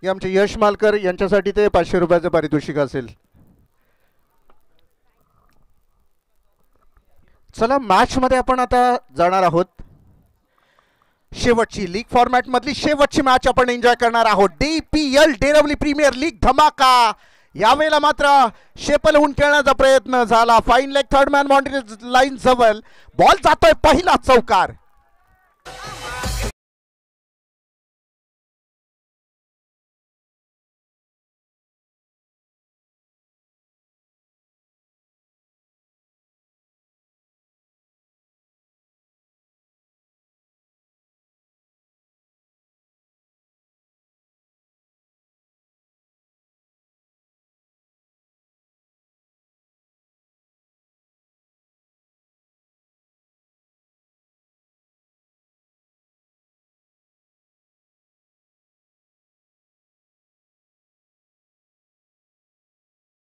हे आमचे यश मालकर यांच्यासाठी ते 500 रुपयाचं पारितोषिक असेल. चला मॅच मध्ये आपण आता जाणार आहोत. शेवटची लीग फॉर्मॅट मधली शेवटची मॅच आपण एन्जॉय करणार आहोत. DPL डेरवली प्रीमियर लीग धमाका. यावेळेला मात्र शेपलहून खेळण्याचा प्रयत्न झाला. Fine leg third man boundary line जवळ बॉल जातोय पहिला चौकार.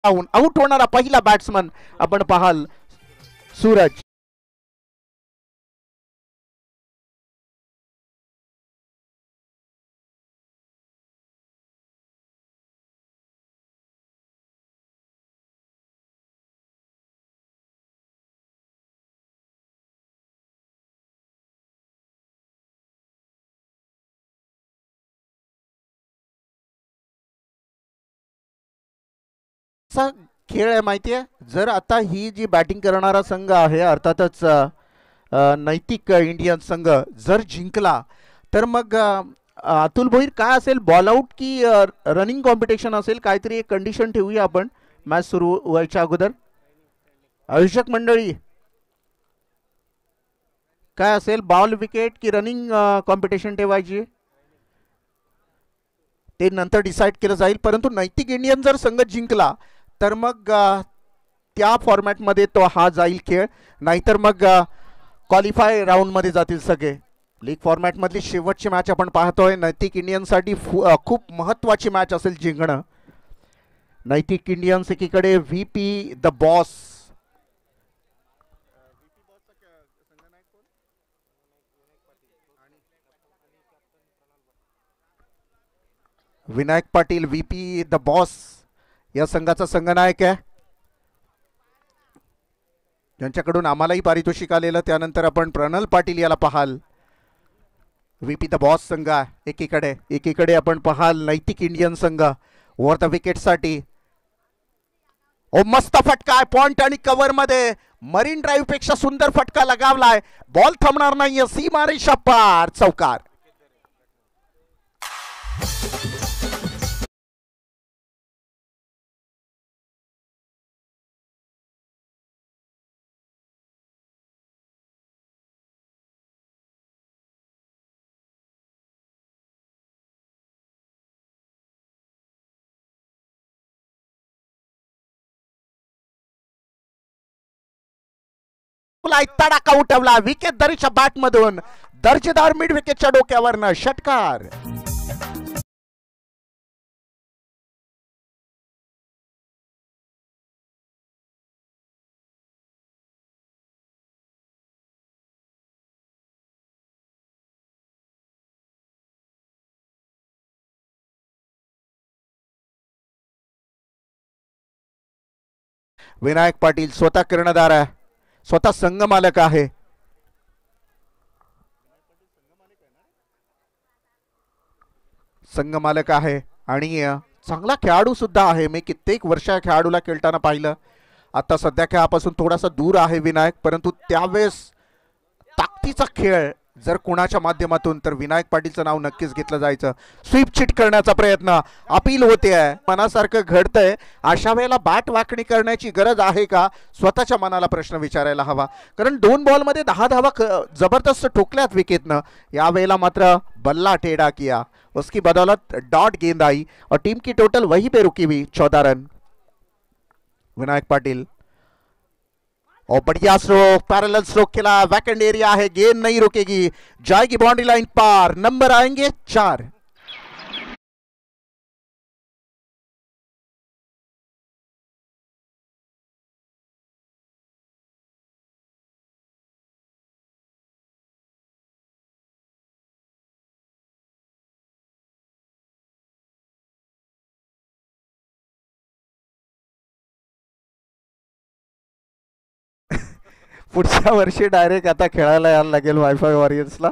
आउट होणारा पहिला बॅट्समन आपण पाहाल सूरज. खेळ आहे माहिती आहे. जर आता ही जी बॅटिंग करणारा संघ आहे अर्थातच नैतिक इंडियन संघ जर जिंकला तर मग अतुल भोईर काय असेल बॉल आउट की रनिंग कॉम्पिटिशन असेल काहीतरी एक कंडिशन ठेवूया आपण मॅच सुरू व्हायच्या अगोदर. आयोजक मंडळी काय असेल बॉल विकेट की रनिंग कॉम्पिटिशन ठेवायची ते नंतर डिसाईड केलं जाईल. परंतु नैतिक इंडियन जर संघ जिंकला तर मग त्या फॉर्मॅटमध्ये तो हा जाईल खेळ. नाहीतर मग क्वालिफाय राऊंडमध्ये जातील सगळे. लीग फॉर्मॅटमधली शेवटची मॅच आपण पाहतोय. नैतिक इंडियनसाठी खूप महत्त्वाची मॅच असेल जिंकणं. नैतिक इंडियन्स एकीकडे VP the boss Vinayak Patil VP the boss या संघाचा संघनायक आहे. ज्यांच्याकडून आम्हालाही पारितोषिक आलेलं. त्यानंतर आपण प्रणल पाटील याला पाहाल VP द बॉस संघ एकीकडे आपण पाहाल नैतिक इंडियन संघ ओव्हर द विकेटसाठी. ओ मस्त फटका आहे पॉइंट आणि कव्हर मध्ये. मरीन ड्राईव्ह पेक्षा सुंदर फटका लगावलाय. बॉल थांबणार नाहीये. सीमारेषा पार चौकार. तडाखा उठवला विकेट दरीच्या बॅट मधून. दर्जेदार मिड विकेटच्या डोक्यावरनं षटकार. विनायक पाटील स्वतः कर्णधार आहे. स्वतः संघ मालक आहे. संघ मालक आहे आणि चांगला खेळाडू सुद्धा आहे. मी कित्येक वर्ष खेळाडूला खेळताना पाहिलं. आता सध्या खेळापासून थोडासा दूर आहे विनायक. परंतु त्यावेळेस ताकदीचा खेळ जर कोणाच्या माध्यमातून तर विनायक पाटीलचं नाव नक्कीच घेतलं जायचं. स्वीप चिट करण्याचा प्रयत्न अपील होते आहे. मनासारखं घडतंय अशा वेळेला बॅट वाकणी करण्याची गरज आहे का स्वतःच्या मनाला प्रश्न विचारायला हवा. कारण 2 बॉलमध्ये 10 धावा जबरदस्त ठोकल्यात विकेटनं. यावेळेला मात्र बल्ला टेढ़ा किया. उसकी बदौलत डॉट गेंद आई और टीम की टोटल वहीं पे रुकी हुई 14 रन. विनायक पाटिल और बढ़िया स्ट्रोक पैरेलल स्ट्रोक खेला. वैकेंट एरिया है गेंद नहीं रुकेगी जाएगी बाउंड्री लाइन पार. नंबर आएंगे 4. पुढच्या वर्षी डायरेक्ट आता खेळायला यायला लागेल वायफाय वॉरियर्सला.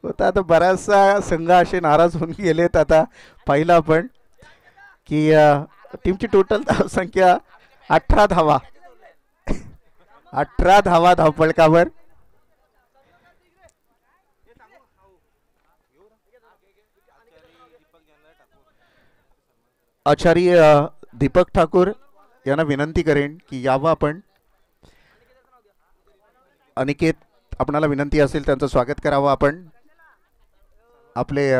होता आता बऱ्याचसा संघ असे नाराज होऊन गेलेत. आता पाहिलं आपण की टीमची टोटल धावसंख्या 18 धावा, 18 धावा धावपळकावर. आचार्य दीपक ठाकूर यांना विनंती करेन की यावं आपण. अनिकेत, आपणाला विनंती असेल त्यांचं स्वागत करावं आपण. आपले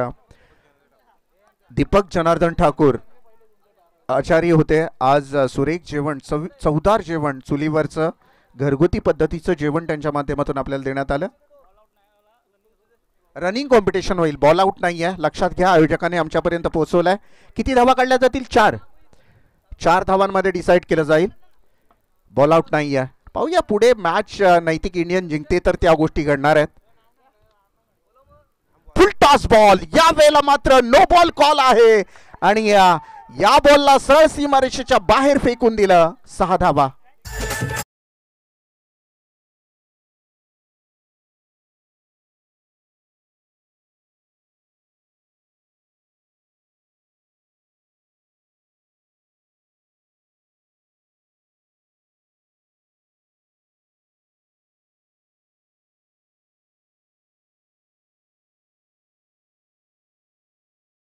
दीपक जनार्दन ठाकूर आचार्य होते. आज सुरेख जेवण, चवदार जेवण, चुलीवरचं घरगुती पद्धतीचं जेवण त्यांच्या माध्यमातून आपल्याला देण्यात आलं. रनिंग कॉम्पिटिशन होईल, बॉल आउट नाही आहे, लक्षात घ्या. आयोजकांनी आमच्यापर्यंत पोहोचवलाय. किती धावा काढल्या जातील? 4 धावांमध्ये डिसाईड केलं जाईल. बॉल आउट नाही आहे. पाहूया पुढे मॅच नैतिक इंडियन जिंकते तर त्या गोष्टी घडणार आहेत. फुल टॉस बॉल, या वेळेला मात्र नो बॉल कॉल आहे आणि या बॉलला सरळ सीमारेषेच्या बाहेर फेकून दिलं. 6 धावा.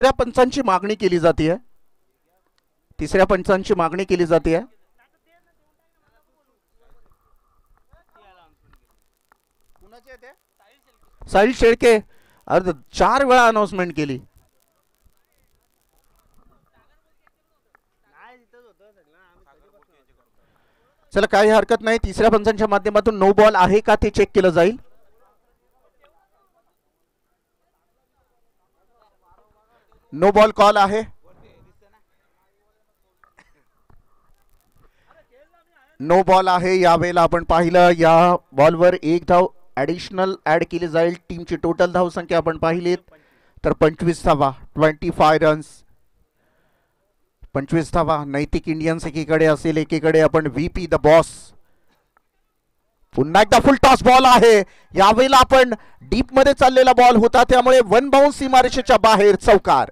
तिसऱ्या पंचांची मागणी केली जाते. तिसऱ्या पंचांची मागणी केली जाते. साहिल शेळके 4 वेळा अनाउन्समेंट केली. चला, काही हरकत नाही. तिसऱ्या पंचांच्या माध्यमातून नो बॉल आहे का ते चेक केलं जाईल. नो बॉल कॉल आहे. नो बॉल आहे. यावेळेला आपण पाहिलं या बॉलवर 1 धाव ॲडिशनल ॲड केली जाईल. टीमची टोटल धावसंख्या आपण पाहिलीत तर 25 धावा, 25 रन्स, 25 धावा. नैतिक इंडियन्स एकीकडे असेल, एकीकडे आपण व्हीपी द बॉस. पुन्हा एकदा फुल टॉस बॉल आहे. यावेळेला आपण डीप मध्ये चाललेला बॉल होता त्यामुळे 1 बाउन्स सीमारेषेच्या बाहेर, चौकार.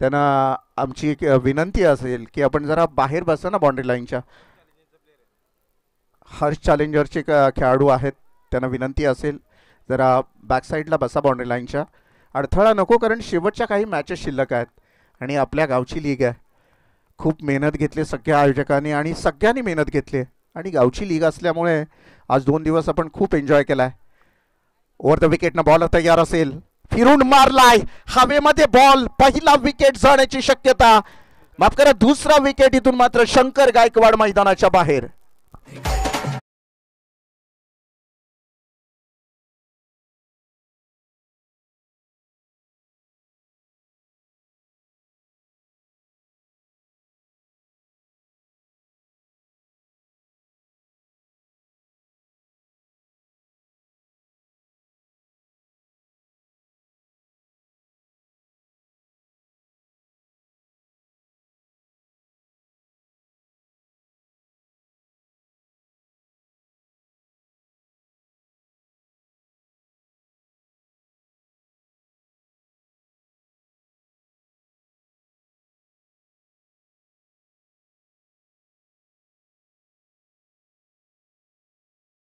त्यांना आमची एक विनंती असेल की आपण जरा बाहेर बसा ना बाउंड्री लाईनच्या. हर्ष चॅलेंजरचे खेळाडू आहेत, त्यांना विनंती असेल जरा बॅक साईडला बसा बाउंड्री लाईनच्या. अडथळा नको, कारण शेवटच्या काही मॅचेस शिल्लक आहेत आणि आपल्या गावची लीग आहे. खूप मेहनत घेतली सगळ्या आयोजकांनी आणि सगळ्यांनी मेहनत घेतली आणि गावची लीग असल्यामुळे आज 2 दिवस आपण खूप एन्जॉय केलाय. ओव्हर द विकेटनं बॉल तयार असेल, फिरून मारलाय हवेमध्ये बॉल. पहिला विकेट जाण्याची शक्यता, माफ करा दुसरा विकेट. इथून मात्र शंकर गायकवाड मैदानाच्या बाहेर.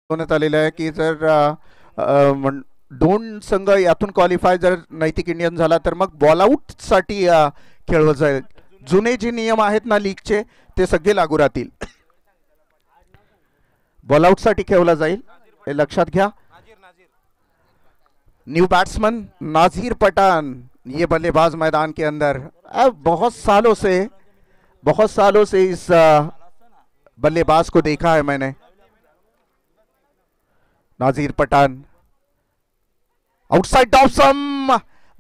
आलेलं आहे की जर 2 संघ यातून क्वालिफाय जर नैतिक इंडियन झाला तर मग बॉल आउट साठी खेळवलं जाईल. जुने जे नियम आहेत ना लीगचे ते सगळे लागू राहतील. बॉल आउट साठी खेळवला जाईल, हे लक्षात घ्या. न्यू बैट्समैन नाजीर पठान, ये बल्लेबाज मैदान के अंदर बहुत सालों से इस बल्लेबाज को देखा है मैंने. Nazir Pathan outside off some,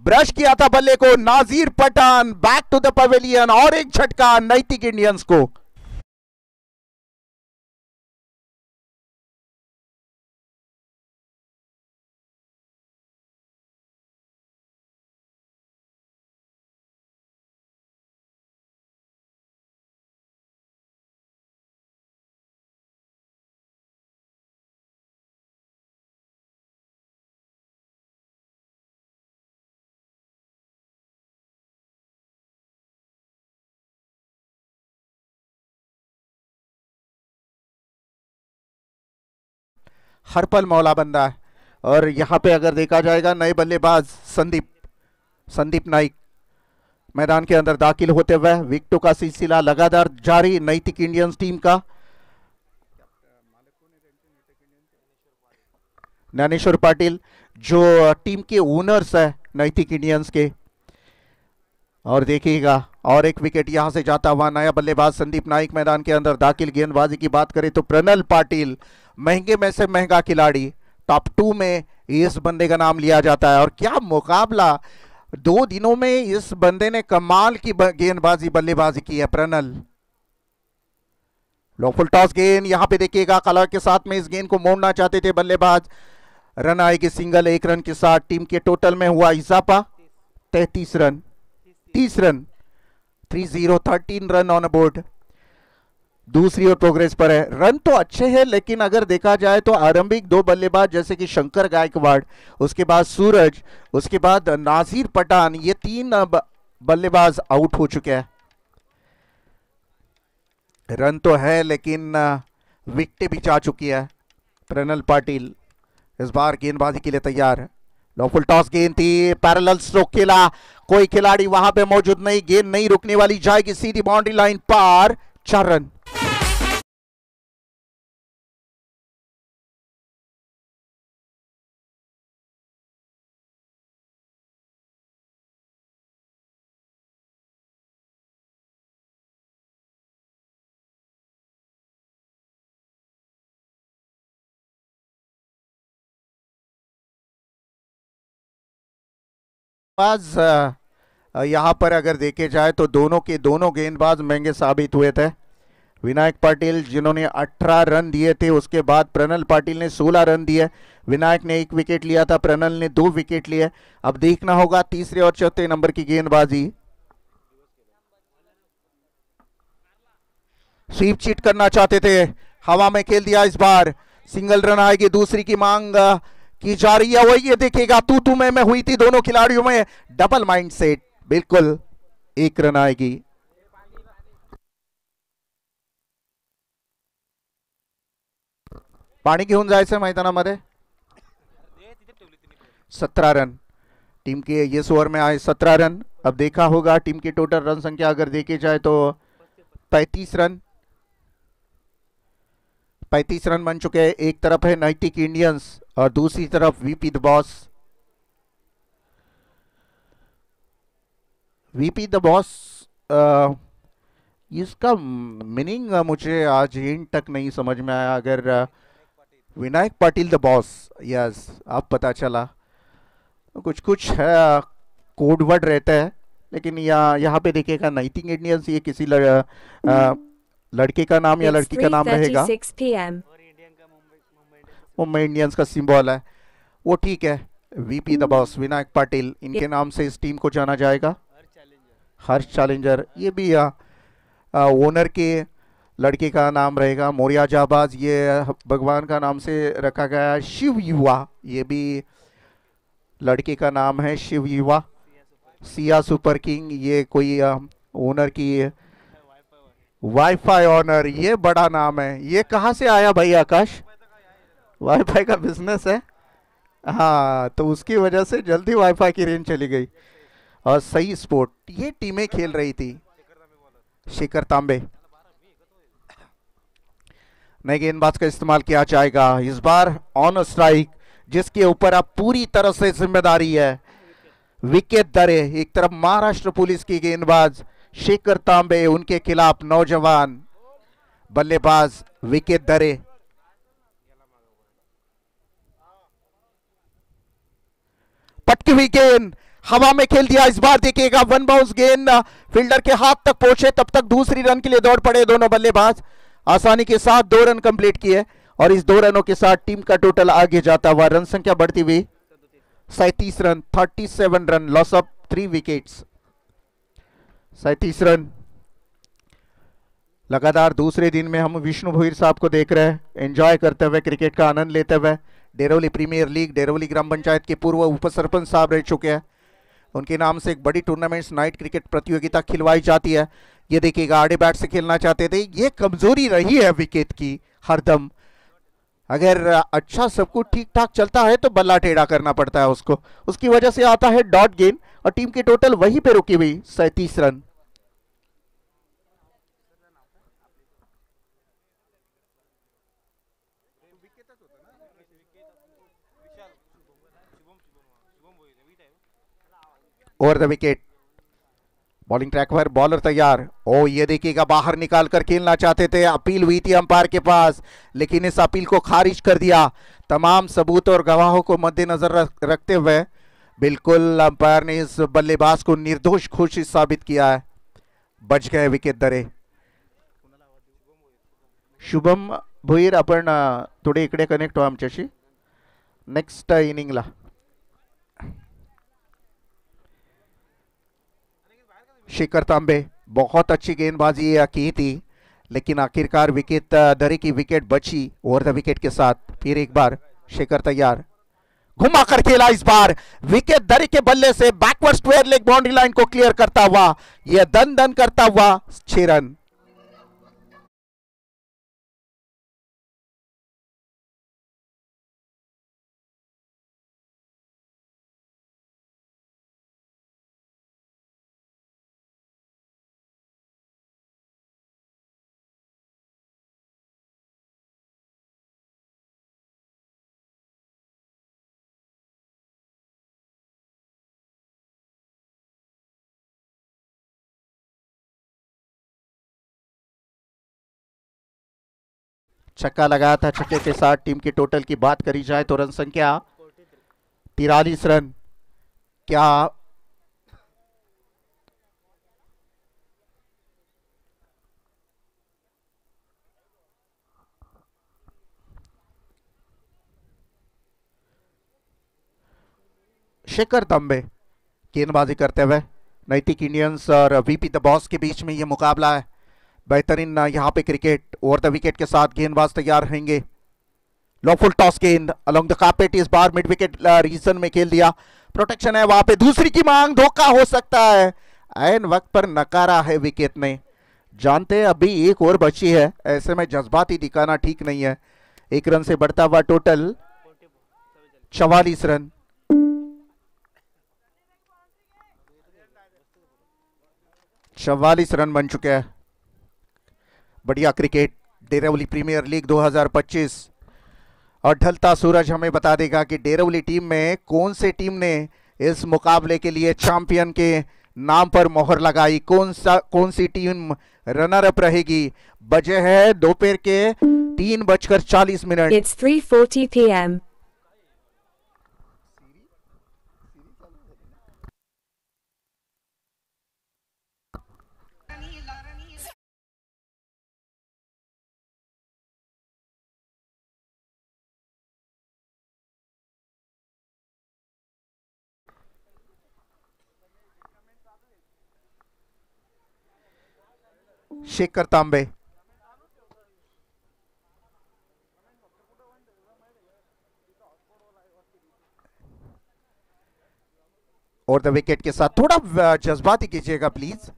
brush किया था बल्ले को. Nazir Pathan back to the pavilion और एक झटका नैतिक इंडियंस को. हर पल मौला बंदा है। और यहाँ पे अगर देखा जाएगा नए बल्लेबाज संदीप नाइक मैदान के अंदर दाखिल होते हुए विकेटों का सिलसिला लगातार जारी नैतिक इंडियंस टीम का। ज्ञानेश्वर पाटिल जो टीम के ओनर्स है नैतिक इंडियंस के। और देखिएगा और एक विकेट यहां से जाता हुआ नया बल्लेबाज संदीप नाइक मैदान के अंदर दाखिल। गेंदबाजी की बात करें तो प्रणल पाटिल महंगे में से महंगा खिलाड़ी, टॉप 2 में इस बंदे का नाम लिया जाता है। और क्या मुकाबला 2 दिनों में इस बंदे ने कमाल की गेंदबाजी बल्लेबाजी की है प्रणल। लो फुल टॉस गेंद यहां पे देखिएगा कलर के साथ में इस गेंद को मोड़ना चाहते थे बल्लेबाज। रन आएगी सिंगल, 1 रन के साथ टीम के टोटल में हुआ इजाफा 33 run 30 run 30 13 run on board. दूसरी ओर प्रोग्रेस पर है। रन तो अच्छे हैं लेकिन अगर देखा जाए तो आरंभिक 2 बल्लेबाज जैसे कि शंकर गायकवाड़, उसके बाद सूरज, उसके बाद नाजिर पठान, ये 3 बल्लेबाज आउट हो चुके हैं। रन तो है लेकिन विकेट भी जा चुकी है। प्रणल पाटिल इस बार गेंदबाजी के लिए तैयार। लो फुल टॉस गेंद थी, पैरेलल स्ट्रोक खेला, कोई खिलाड़ी वहां पे मौजूद नहीं, गेंद नहीं रुकने वाली, जाएगी सीधी बाउंड्री लाइन पार, 4 रन। यहां पर अगर देखे जाए तो दोनों के दोनों गेंदबाज महंगे साबित हुए थे। विनायक पाटिल जिन्होंने 18 रन दिए थे, उसके बाद प्रणल पाटिल ने 16 रन दिए। विनायक ने 1 विकेट लिया था, प्रणल ने 2 विकेट लिए। अब देखना होगा तीसरे और चौथे नंबर की गेंदबाजी। स्वीप चीट करना चाहते थे, हवा में खेल दिया इस बार। सिंगल रन आएगी, दूसरी की मांग की जा रही है। वो ये देखिएगा तू में हुई थी दोनों खिलाड़ियों में, डबल माइंड सेट, बिल्कुल 1 रन आएगी। पाणी घेऊन जायचं मैदानामध्ये। 17 रन टीम के इस ओवर में आए, 17 रन। अब देखा होगा टीम की टोटल रन संख्या अगर देखी जाए तो 35 रन 35 रन बन चुके हैं। एक तरफ है नैतिक इंडियंस और दूसरी तरफ VP the boss. VP the boss इसका मीनिंग मुझे आज हिंट तक नहीं समझ में आया। अगर Vinayak Patil the boss, yes अब पता चला। कुछ कुछ है कोड वर्ड रहता है, लेकिन यहाँ पे देखिएगा नैतिक इंडियंस, ये किसी लड़के का नाम या लड़की का नाम रहेगा। मुंबई इंडियंस का सिंबल है वो, ठीक है। VP the boss Vinayak Patil, इनके नाम से इस टीम को जाना जाएगा। हर्ष चैलेंजर, ये भी ओनर के लड़के का नाम रहेगा। मोरिया जाबाज, ये भगवान का नाम से रखा गया है। शिव युवा, ये भी लड़के का नाम है, शिव युवा। सिया सुपर किंग, ये कोई ओनर की वाईफाई ऑनर, ये बड़ा नाम है। ये कहाँ से आया भाई आकाश? वाईफाई का बिजनेस है, हाँ, तो उसकी वजह से जल्दी वाईफाई की रेंज चली गई। और सही स्पोर्ट, ये टीमें खेल रही थी। शेखर तांबे, नए गेंदबाज का इस्तेमाल किया जाएगा इस बार ऑन स्ट्राइक, जिसके ऊपर अब पूरी तरह से जिम्मेदारी है। विकेट दरे, एक तरफ महाराष्ट्र पुलिस की गेंदबाज शेखर तांबे, उनके खिलाफ नौजवान बल्लेबाज विकेट दरे। पटकी हुई गेंद हवा में खेल दिया इस बार, देखिएगा 1 बाउंस गेंद फील्डर के हाथ तक पहुंचे, तब तक दूसरी रन के लिए दौड़ पड़े दोनों बल्लेबाज। आसानी के साथ 2 रन कंप्लीट किए और इस 2 रनों के साथ टीम का टोटल आगे जाता हुआ, रन संख्या बढ़ती हुई 37 run, 37 run, loss of 3 wickets, 37 run. लगातार दूसरे दिन में हम विष्णु भोईर साहब को देख रहे हैं, एंजॉय करते हुए, क्रिकेट का आनंद लेते हुए। डेरोली प्रीमियर लीग, डेरोली ग्राम पंचायत के पूर्व उप सरपंच साहब रह चुके हैं। उनके नाम से एक बड़ी टूर्नामेंट्स नाइट क्रिकेट प्रतियोगिता खिलवाई जाती है। ये देखिएगा आड़े बैट से खेलना चाहते थे, ये कमजोरी रही है विकेट की हरदम। अगर अच्छा सब कुछ ठीक ठाक चलता है तो बल्ला टेढ़ा करना पड़ता है उसको, उसकी वजह से आता है डॉट गेन और टीम की टोटल वहीं पे रुकी हुई 37 run. Over the wicket, bowling track per bowler तैयार। ओ ये देखिएगा, बाहर निकाल कर खेलना चाहते थे, अपील हुई थी अंपायर के पास लेकिन इस अपील को खारिज कर दिया। तमाम सबूत और गवाहों को मद्देनजर रखते हुए बिल्कुल अंपायर ने इस बल्लेबाज को निर्दोष घोषित साबित किया है। बच गए विकेट दरे। शुभम भोईर, आपण थोडे इकडे कनेक्ट व्हा आमच्याशी नेक्स्ट इनिंगला। शेखर तांबे, बहुत अच्छी गेंदबाजी की थी लेकिन आखिरकार विकेट दरे की विकेट बची ओवर द विकेट के साथ। फिर एक बार शेखर तैयार, घुमा कर खेला, इस बार विकेट दरे के बल्ले से backward square leg boundary line को क्लियर करता हुआ, यह दन दन करता हुआ 6 रन। छक्का लगाया था, छक्के के साथ टीम की टोटल की बात करी जाए तो रन संख्या 43 रन। क्या शेखर तांबे गेंदबाजी करते हुए, नैतिक इंडियंस और वीपी द बॉस के बीच में यह मुकाबला है। बेहतरीन यहाँ पे क्रिकेट। ओवर द विकेट के साथ गेंदबाज तैयार रहेंगे। लो फुल टॉस गेंद अलोंग द कार्पेट, इस बार मिड विकेट रीजन में खेल दिया, प्रोटेक्शन है वहां पे। दूसरी की मांग, धोखा हो सकता है, ऐन वक्त पर नकारा है विकेट ने। जानते हैं अभी एक और बची है, ऐसे में जज्बाती दिखाना ठीक नहीं है। 1 रन से बढ़ता हुआ टोटल 44 रन। 44 रन बन चुके हैं। बढ़िया क्रिकेट। डेरावली प्रीमियर लीग 2025 और ढलता सूरज हमें बता देगा कि डेरावली टीम में कौन से टीम ने इस मुकाबले के लिए चैंपियन के नाम पर मोहर लगाई, कौन सी टीम रनर अप रहेगी। बजे है दोपहर के 3:40। It's 3:40 p.m. शेखर तांबे, और द विकेट के साथ थोड़ा जज्बाती कीजिएगा प्लीज।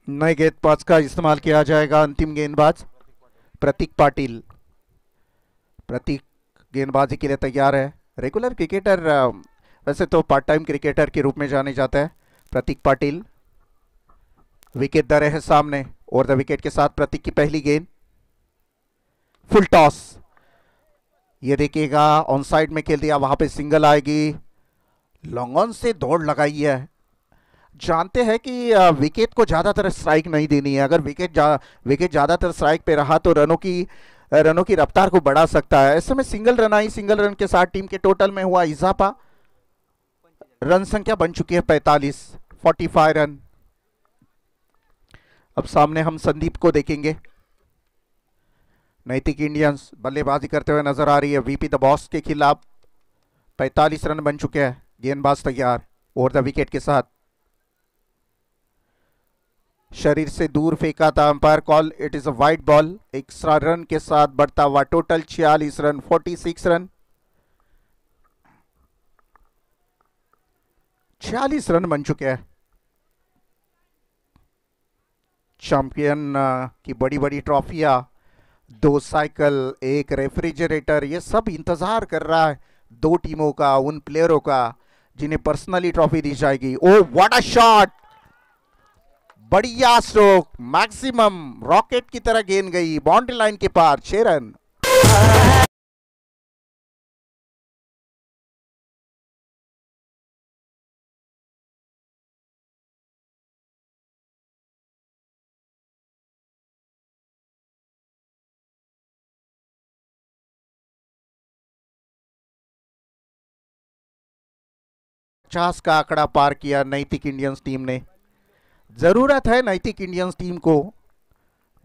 नए गेंदबाज का इस्तेमाल किया जाएगा। अंतिम गेंदबाज प्रतीक पाटिल। प्रतीक गेंदबाजी के लिए तैयार है। रेगुलर क्रिकेटर, वैसे तो पार्ट टाइम क्रिकेटर के रूप में जाने जाता है प्रतीक पाटिल। विकेट दर है सामने। और द विकेट के साथ प्रतीक की पहली गेंद, फुल टॉस, ये देखिएगा ऑन साइड में खेल दिया, वहां पे सिंगल आएगी। लॉन्ग ऑन से दौड़ लगाई है। जानते हैं कि विकेट को ज्यादातर स्ट्राइक नहीं देनी है। अगर विकेट ज्यादातर स्ट्राइक पे रहा तो रनों की रफ्तार को बढ़ा सकता है। ऐसे में सिंगल रन आई, सिंगल रन के साथ टीम के टोटल में हुआ इजाफा। रन संख्या बन चुकी है 45 रन। अब सामने हम संदीप को देखेंगे। नैतिक इंडियंस बल्लेबाजी करते हुए नजर आ रही है वीपी द बॉस के खिलाफ। 45 रन बन चुके हैं। गेंदबाज तैयार और द विकेट के साथ, शरीर से दूर फेंका था, umpire call it is a wide ball. Extra run के साथ बढ़ता हुआ टोटल 46 रन, 46 रन, 46 रन बन चुके हैं। चैंपियन की बड़ी बड़ी ट्रॉफियाँ, 2 साइकिल, एक रेफ्रिजरेटर, ये सब इंतजार कर रहा है 2 टीमों का, उन प्लेयरों का जिन्हें पर्सनली ट्रॉफी दी जाएगी। ओ व्हाट अ शॉट, बढ़िया स्ट्रोक, मैक्सिमम रॉकेट की तरह गेंद गई बाउंड्री लाइन के पार, 6 रन। पचास का आंकड़ा पार किया नैतिक इंडियंस टीम ने। जरूरत है नैतिक इंडियंस टीम को,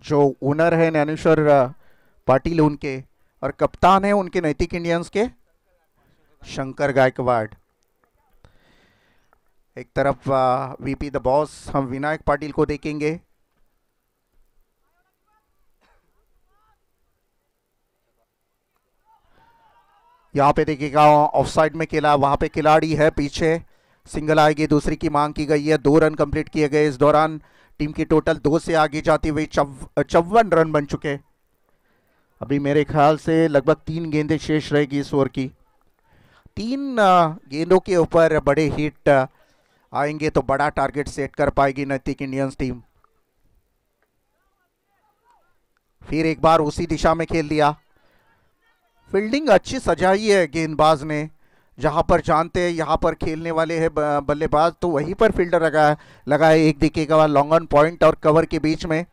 जो ओनर है ज्ञानेश्वर पाटिल उनके, और कप्तान है उनके नैतिक इंडियंस के शंकर गायकवाड़। एक तरफ वीपी द बॉस हम विनायक पाटिल को देखेंगे, यहाँ पे देखिएगा ऑफसाइड में खेला, वहां पे खिलाड़ी है पीछे, सिंगल आएगी, दूसरी की मांग की गई है, 2 रन कंप्लीट किए गए। इस दौरान टीम की टोटल 2 से आगे जाती हुई 54 रन बन चुके। अभी मेरे ख्याल से लगभग 3 गेंदें शेष रहेगी इस ओवर की। 3 गेंदों के ऊपर बड़े हिट आएंगे तो बड़ा टारगेट सेट कर पाएगी नैतिक इंडियंस टीम। फिर एक बार उसी दिशा में खेल दिया, फील्डिंग अच्छी सजाई है गेंदबाज ने, जहां पर जानते हैं यहाँ पर खेलने वाले हैं बल्लेबाज, तो वहीं पर फील्डर लगाए। एक दिखेगा लॉन्ग ऑन पॉइंट और कवर के बीच में,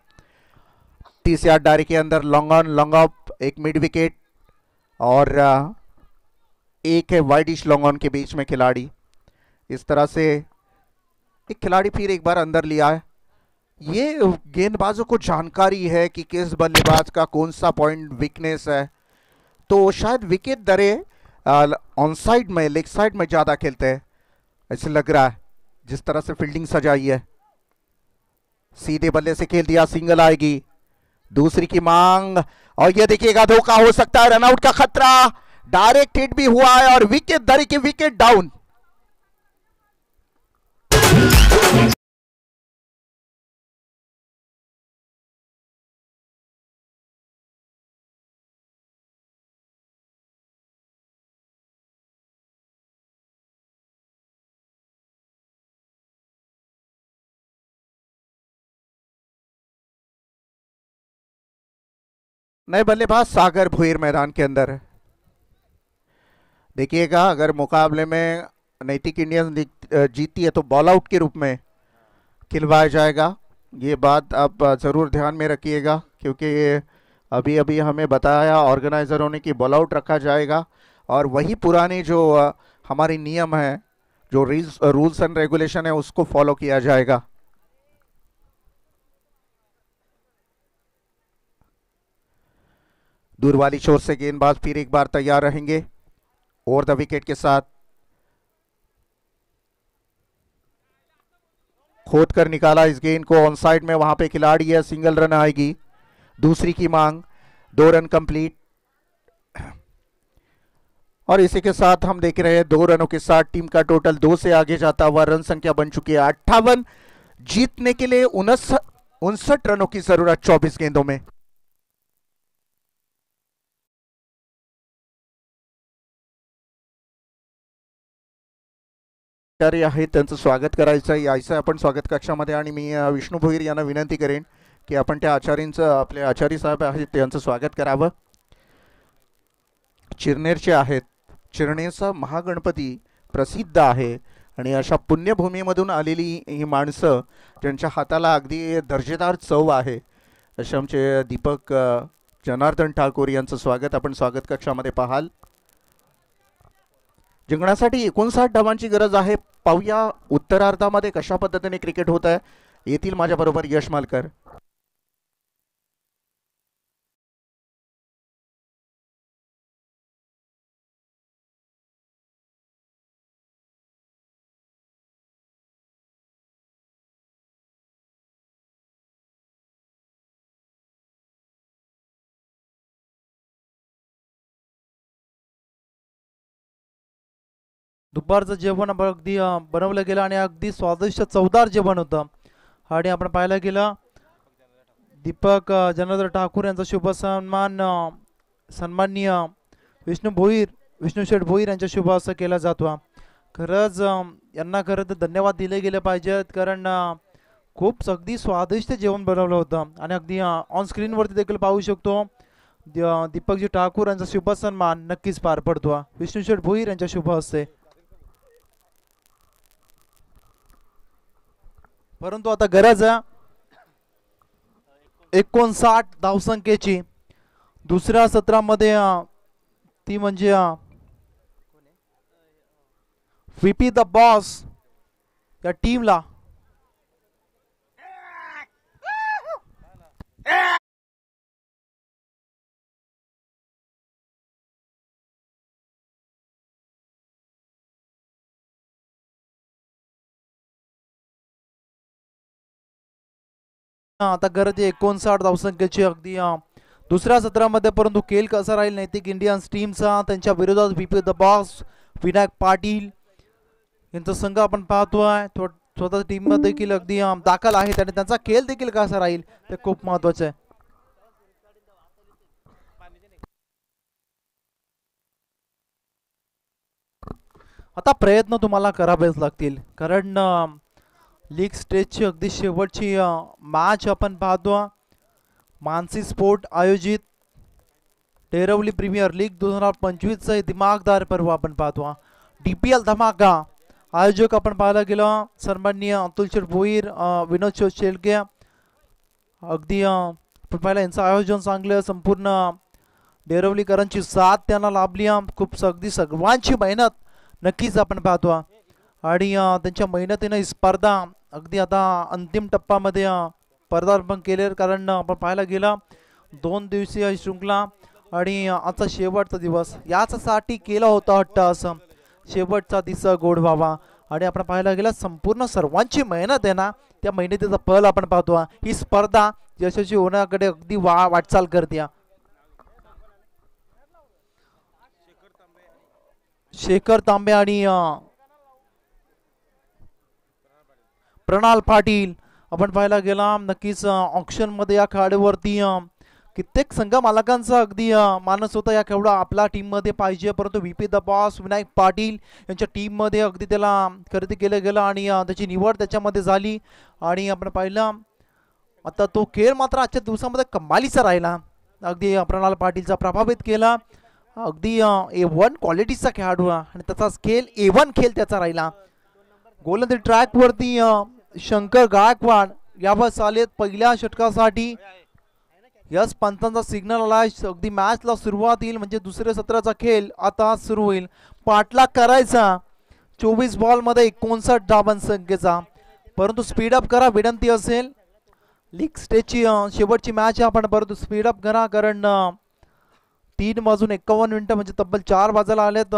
30 यार्ड डायरी के अंदर लॉन्ग ऑन लॉन्ग ऑफ, एक मिड विकेट और एक है वाइडिश लॉन्ग ऑन के बीच में खिलाड़ी। इस तरह से एक खिलाड़ी फिर एक बार अंदर लिया है। ये गेंदबाजों को जानकारी है कि किस बल्लेबाज का कौन सा पॉइंट वीकनेस है, तो शायद विकेट दरे ऑन साइड में, लेग साइड में ज्यादा खेलते हैं ऐसे लग रहा है, जिस तरह से फील्डिंग सजाई है। सीधे बल्ले से खेल दिया, सिंगल आएगी, दूसरी की मांग, और ये देखिएगा धोखा हो सकता है, रनआउट का खतरा, डायरेक्ट हिट भी हुआ है और विकेट दरी की विकेट डाउन। नए बल्लेबाज सागर भुईर मैदान के अंदर है। देखिएगा अगर मुकाबले में नैतिक इंडियंस जीतती है तो बॉल आउट के रूप में खिलवाया जाएगा। ये बात आप ज़रूर ध्यान में रखिएगा, क्योंकि ये अभी अभी हमें बताया ऑर्गेनाइजरों ने कि बॉल आउट रखा जाएगा, और वही पुराने जो हमारे नियम हैं, जो रूल्स एंड रेगुलेशन है, उसको फॉलो किया जाएगा। दूर वाली छोर से गेंदबाज फिर एक बार तैयार रहेंगे ओवर द विकेट के साथ, खोद कर निकाला इस गेंद को ऑन साइड में, वहां पे खिलाड़ी है, सिंगल रन आएगी, दूसरी की मांग, 2 रन कंप्लीट। और इसी के साथ हम देख रहे हैं 2 रनों के साथ टीम का टोटल 2 से आगे जाता हुआ रन संख्या बन चुकी है 58। जीतने के लिए 59 रनों की जरूरत 24 गेंदों में। आहे त्यांचं स्वागत करायचं यायचं आपण स्वागत कक्षामध्ये, आणि मी विष्णू भोईर यांना विनंती करेन की आपण त्या आचार्यांचं, आपले आचार्य साहेब आहेत त्यांचं स्वागत करावं। चिरनेरचे आहेत, चिरनेरचा महागणपती प्रसिद्ध आहे, आणि अशा पुण्यभूमीमधून आलेली ही माणसं ज्यांच्या हाताला अगदी दर्जेदार चव आहे, असे आमचे दीपक जनार्दन ठाकूर यांचं स्वागत आपण स्वागत कक्षामध्ये पाहाल। जिंकण्यासाठी 59 धावांची गरज आहे। पाहूया उत्तरार्धामध्ये कशा पद्धतीने क्रिकेट होत आहे। येथील माझ्याबरोबर यश मालकर। दुपारचं जेवण अगदी बनवलं गेलं आणि अगदी स्वादिष्ट चवदार जेवण होतं, आणि आपण पाहायला गेलं दीपक जनार्दन ठाकूर यांचा शुभ सन्मान सन्माननीय विष्णू शेठ भोईर यांच्या शुभ असं केला जातो. खरंच यांना खरं तर धन्यवाद दिले गेले पाहिजेत, कारण खूप अगदी स्वादिष्ट जेवण बनवलं होतं आणि अगदी ऑन स्क्रीनवरती देखील पाहू शकतो दीपकजी ठाकूर यांचा शुभ सन्मान नक्कीच पार पडतो विष्णू शेठ भोईर यांच्या शुभ हस्ते. परंतु आता गरज 59 धावसंख्येची दुसऱ्या सत्रामध्ये ती म्हणजे व्हीपी द बॉस या टीमला आता गरज 59 धावसंख्येची अगदी दुसऱ्या सत्रामध्ये. परंतु खेळ कसा राहील नैतिक इंडियन्स टीमचा त्यांच्या विरोधात VP the boss Vinayak Patil यांचा संघ आपण पाहतोय. स्वतः टीम मध्ये देखील अगदी दाखल आहेत आणि त्यांचा खेळ देखील कसा राहील ते खूप महत्वाचं आहे. आता प्रयत्न तुम्हाला करावेच लागतील, कारण लीग स्टेजची अगदी शेवटची मॅच आपण पाहतो. मानसी स्पोर्ट आयोजित डेरवली प्रीमियर लीग 2025 दिमागदार पर्व आपण पाहतो. DPL धमाका आयोजक आपण पाहायला गेलो सन्माननीय अतुल शेठ भोईर, विनोद शेळके. अगदी आपण पाहिलं यांचं आयोजन चांगलं, संपूर्ण डेरवलीकरांची साथ त्यांना लाभली. खूप अगदी सर्वांची मेहनत नक्कीच आपण पाहतो आणि त्यांच्या मेहनतीने ही स्पर्धा अगदी आता अंतिम टप्प्यामध्ये पदार्पण केले, कारण आपण पाहायला गेलं 2 दिवसीय शृंखला आणि आजचा शेवटचा दिवस यासाठी केला होता हट्ट असं शेवटचा दिवस गोड व्हावा. आणि आपण पाहायला गेलं संपूर्ण सर्वांची मेहनत आहे ना, त्या मेहनतीचा फल आपण पाहतो. ही स्पर्धा यशस्वी होण्याकडे अगदी वाटचाल करते. शेखर तांबे आणि प्रणाल पाटील आपण पाहायला गेला नक्कीच ऑक्शन मध्ये या खेळाडूवरती कित्येक संघ मालकांचा अगदी मानस होता या खेळाडू आपला टीम मध्ये पाहिजे, परंतु VP the boss Vinayak Patil यांच्या टीम मध्ये अगदी त्याला खरेदी केलं गेलं आणि त्याची निवड त्याच्यामध्ये झाली. आणि आपण पाहिलं आता तो खेळ मात्र आजच्या दिवसामध्ये कमालीचा राहिला, अगदी प्रणाल पाटीलचा प्रभावित केला. अगदी A1 क्वालिटीचा खेळाडू आणि त्याचा खेळ A1 खेळ त्याचा राहिला. गोलंदाजी ट्रॅक वरती शंकर गायकवाड यावर आलेत पहिल्या षटकासाठी. यस पंतांचा सिग्नल आला, अगदी मॅचला सुरुवात येईल, म्हणजे दुसऱ्या सत्राचा खेळ आता सुरू होईल. पाठलाग करायचा 24 बॉल मध्ये 59 धावन संख्येचा, परंतु स्पीडअप करा विनंती असेल. लीग स्टेजची शेवटची मॅच आपण, परंतु स्पीडअप करा कारण 3:51 म्हणजे तब्बल 4 वाजायला आलेत.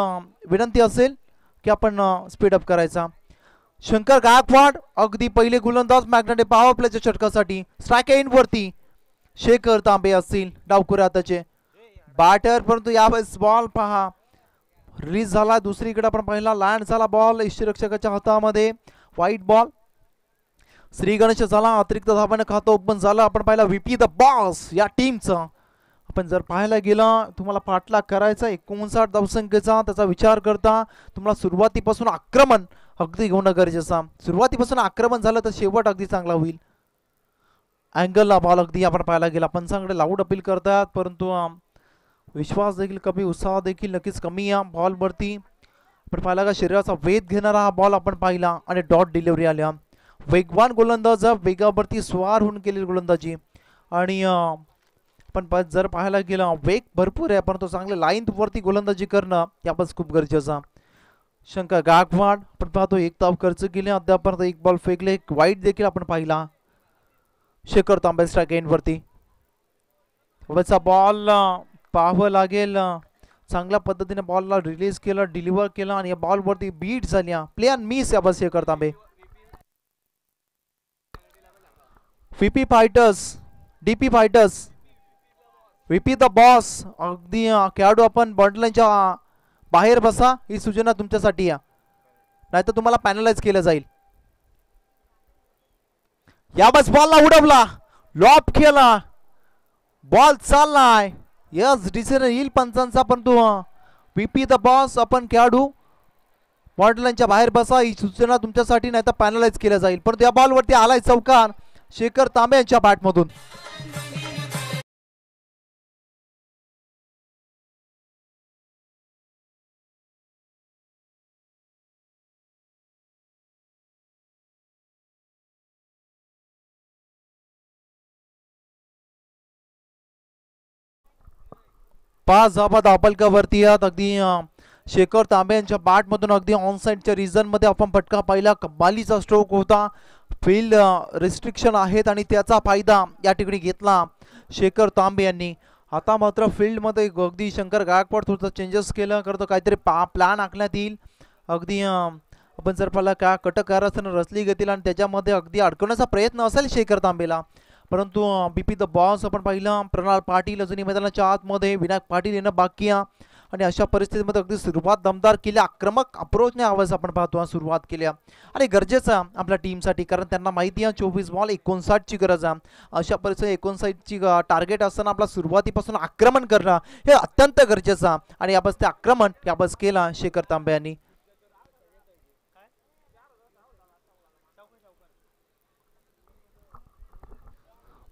विनंती असेल की आपण स्पीडअप करायचा. शंकर गायकवाड अगदी पहिले गोलंदाज मॅग्नेटिक पॉवर प्लेच्या षटकासाठी. स्ट्राईक एंड वरती शेखर तांबे असतील डावखुरे हाताचे बॅटर, परंतु यावेळेस बॉल पहा रिलीज झाला. दुसरीकडे आपण पहिला लँड झाला बॉल यष्टीरक्षकाच्या हातामध्ये, व्हाईट बॉल. श्री गणेश झाला, अतिरिक्त धावाने खातं ओपन झालं. आपण पाहिला व्हीपी द बॉस या टीमचं आपण जर पाहायला गेलं तुम्हाला पाठलाग करायचा 59 धावसंख्येचा, त्याचा विचार करता तुम्हाला सुरुवातीपासून आक्रमण अगदी होणं गरजेचं. सुरुवातीपासून आक्रमण झालं तर शेवट अगदी चांगला होईल. अँगलला बॉल अगदी आपण पाहायला गेला पंचांकडे लाऊड अपील करतात, परंतु विश्वास देखील कमी, उत्साह देखील नक्कीच कमी या बॉलवरती. आपण पाहिला का शरीराचा वेध घेणारा हा बॉल आपण पाहिला आणि डॉट डिलिव्हरी आल्या. वेगवान गोलंदाज, वेगावरती स्वार होऊन केलेली गोलंदाजी आणि पण जर पाहायला गेलं वेग भरपूर आहे, परंतु चांगले लाईन वरती गोलंदाजी करणं यापण खूप गरजेचं. शंकर गायकवाड आपण पाहतो 1 धाव खर्च केले, अद्यापर्यंत 1 बॉल फेकले, एक वाईट देखील आपण पाहिला. शेखर तांबे स्ट्राईक एंड वरती बॉल पाहावं लागेल. चांगल्या पद्धतीने बॉलला रिलीज केलं, डिलिव्हर केलं आणि या बॉल वरती बीट झाल्या. प्ले अँड मिस यावर Shekhar Tambe. VP fighters, DP fighters, VP the boss अगदी खेळाडू आपण बॉन्डलाईनच्या बाहेर बसा, ही सूचना तुमच्यासाठी आहे, नाहीतर तुम्हाला पॅनलाइज केलं जाईल. यावेळेस बॉलला उडवला, लॉब केला, बॉल चाललाय. यस डिसिजन येईल पंचांचा, परंतु VP द बॉस आपण खेळाडू बॉर्डरलाईनच्या बाहेर बसा ही सूचना तुमच्यासाठी, नाही तर पॅनलाइज केलं जाईल. परंतु या बॉलवरती आलाय चौकार शेखर तांबे यांच्या बॅटमधून. पाच धावा धावफलकावरती आहेत. अगदी शेखर तांबे यांच्या बॅटमधून अगदी ऑनसाइडच्या रिजन मध्ये आपण फटका पाहिला. कमालीचा स्ट्रोक होता. फील्ड रिस्ट्रिक्शन आहेत आणि त्याचा फायदा या ठिकाणी घेतला शेखर तांबे यांनी. आता मात्र फील्डमध्ये अगदी शंकर गायकवाड थोडंसं चेंजेस केलं करतो, काहीतरी प्लॅन आखण्यात येईल. अगदी आपण जर पाहिलं का कटकारस्थानं रचली घेतील आणि त्याच्यामध्ये अगदी अडकवण्याचा प्रयत्न असेल शेखर तांबेला. परंतु BP द बॉस आपण पाहिलं, प्रणाल पाटील अजूनही मैदानाच्या आतमध्ये, विनायक पाटील येणं बाकी आहे. आणि अशा परिस्थितीमध्ये अगदी सुरुवात दमदार केल्या, आक्रमक अप्रोचने आवाज आपण पाहतो सुरुवात केल्या. आणि गरजेचं आपल्या टीमसाठी, कारण त्यांना माहिती आहे 24 बॉल 59ची गरज आहे. अशा परिस्थितीत 59ची टार्गेट असताना आपला सुरुवातीपासून आक्रमण करणं हे अत्यंत गरजेचं आहे. आणि याबस ते आक्रमण याबस केला शेखर तांबे यांनी.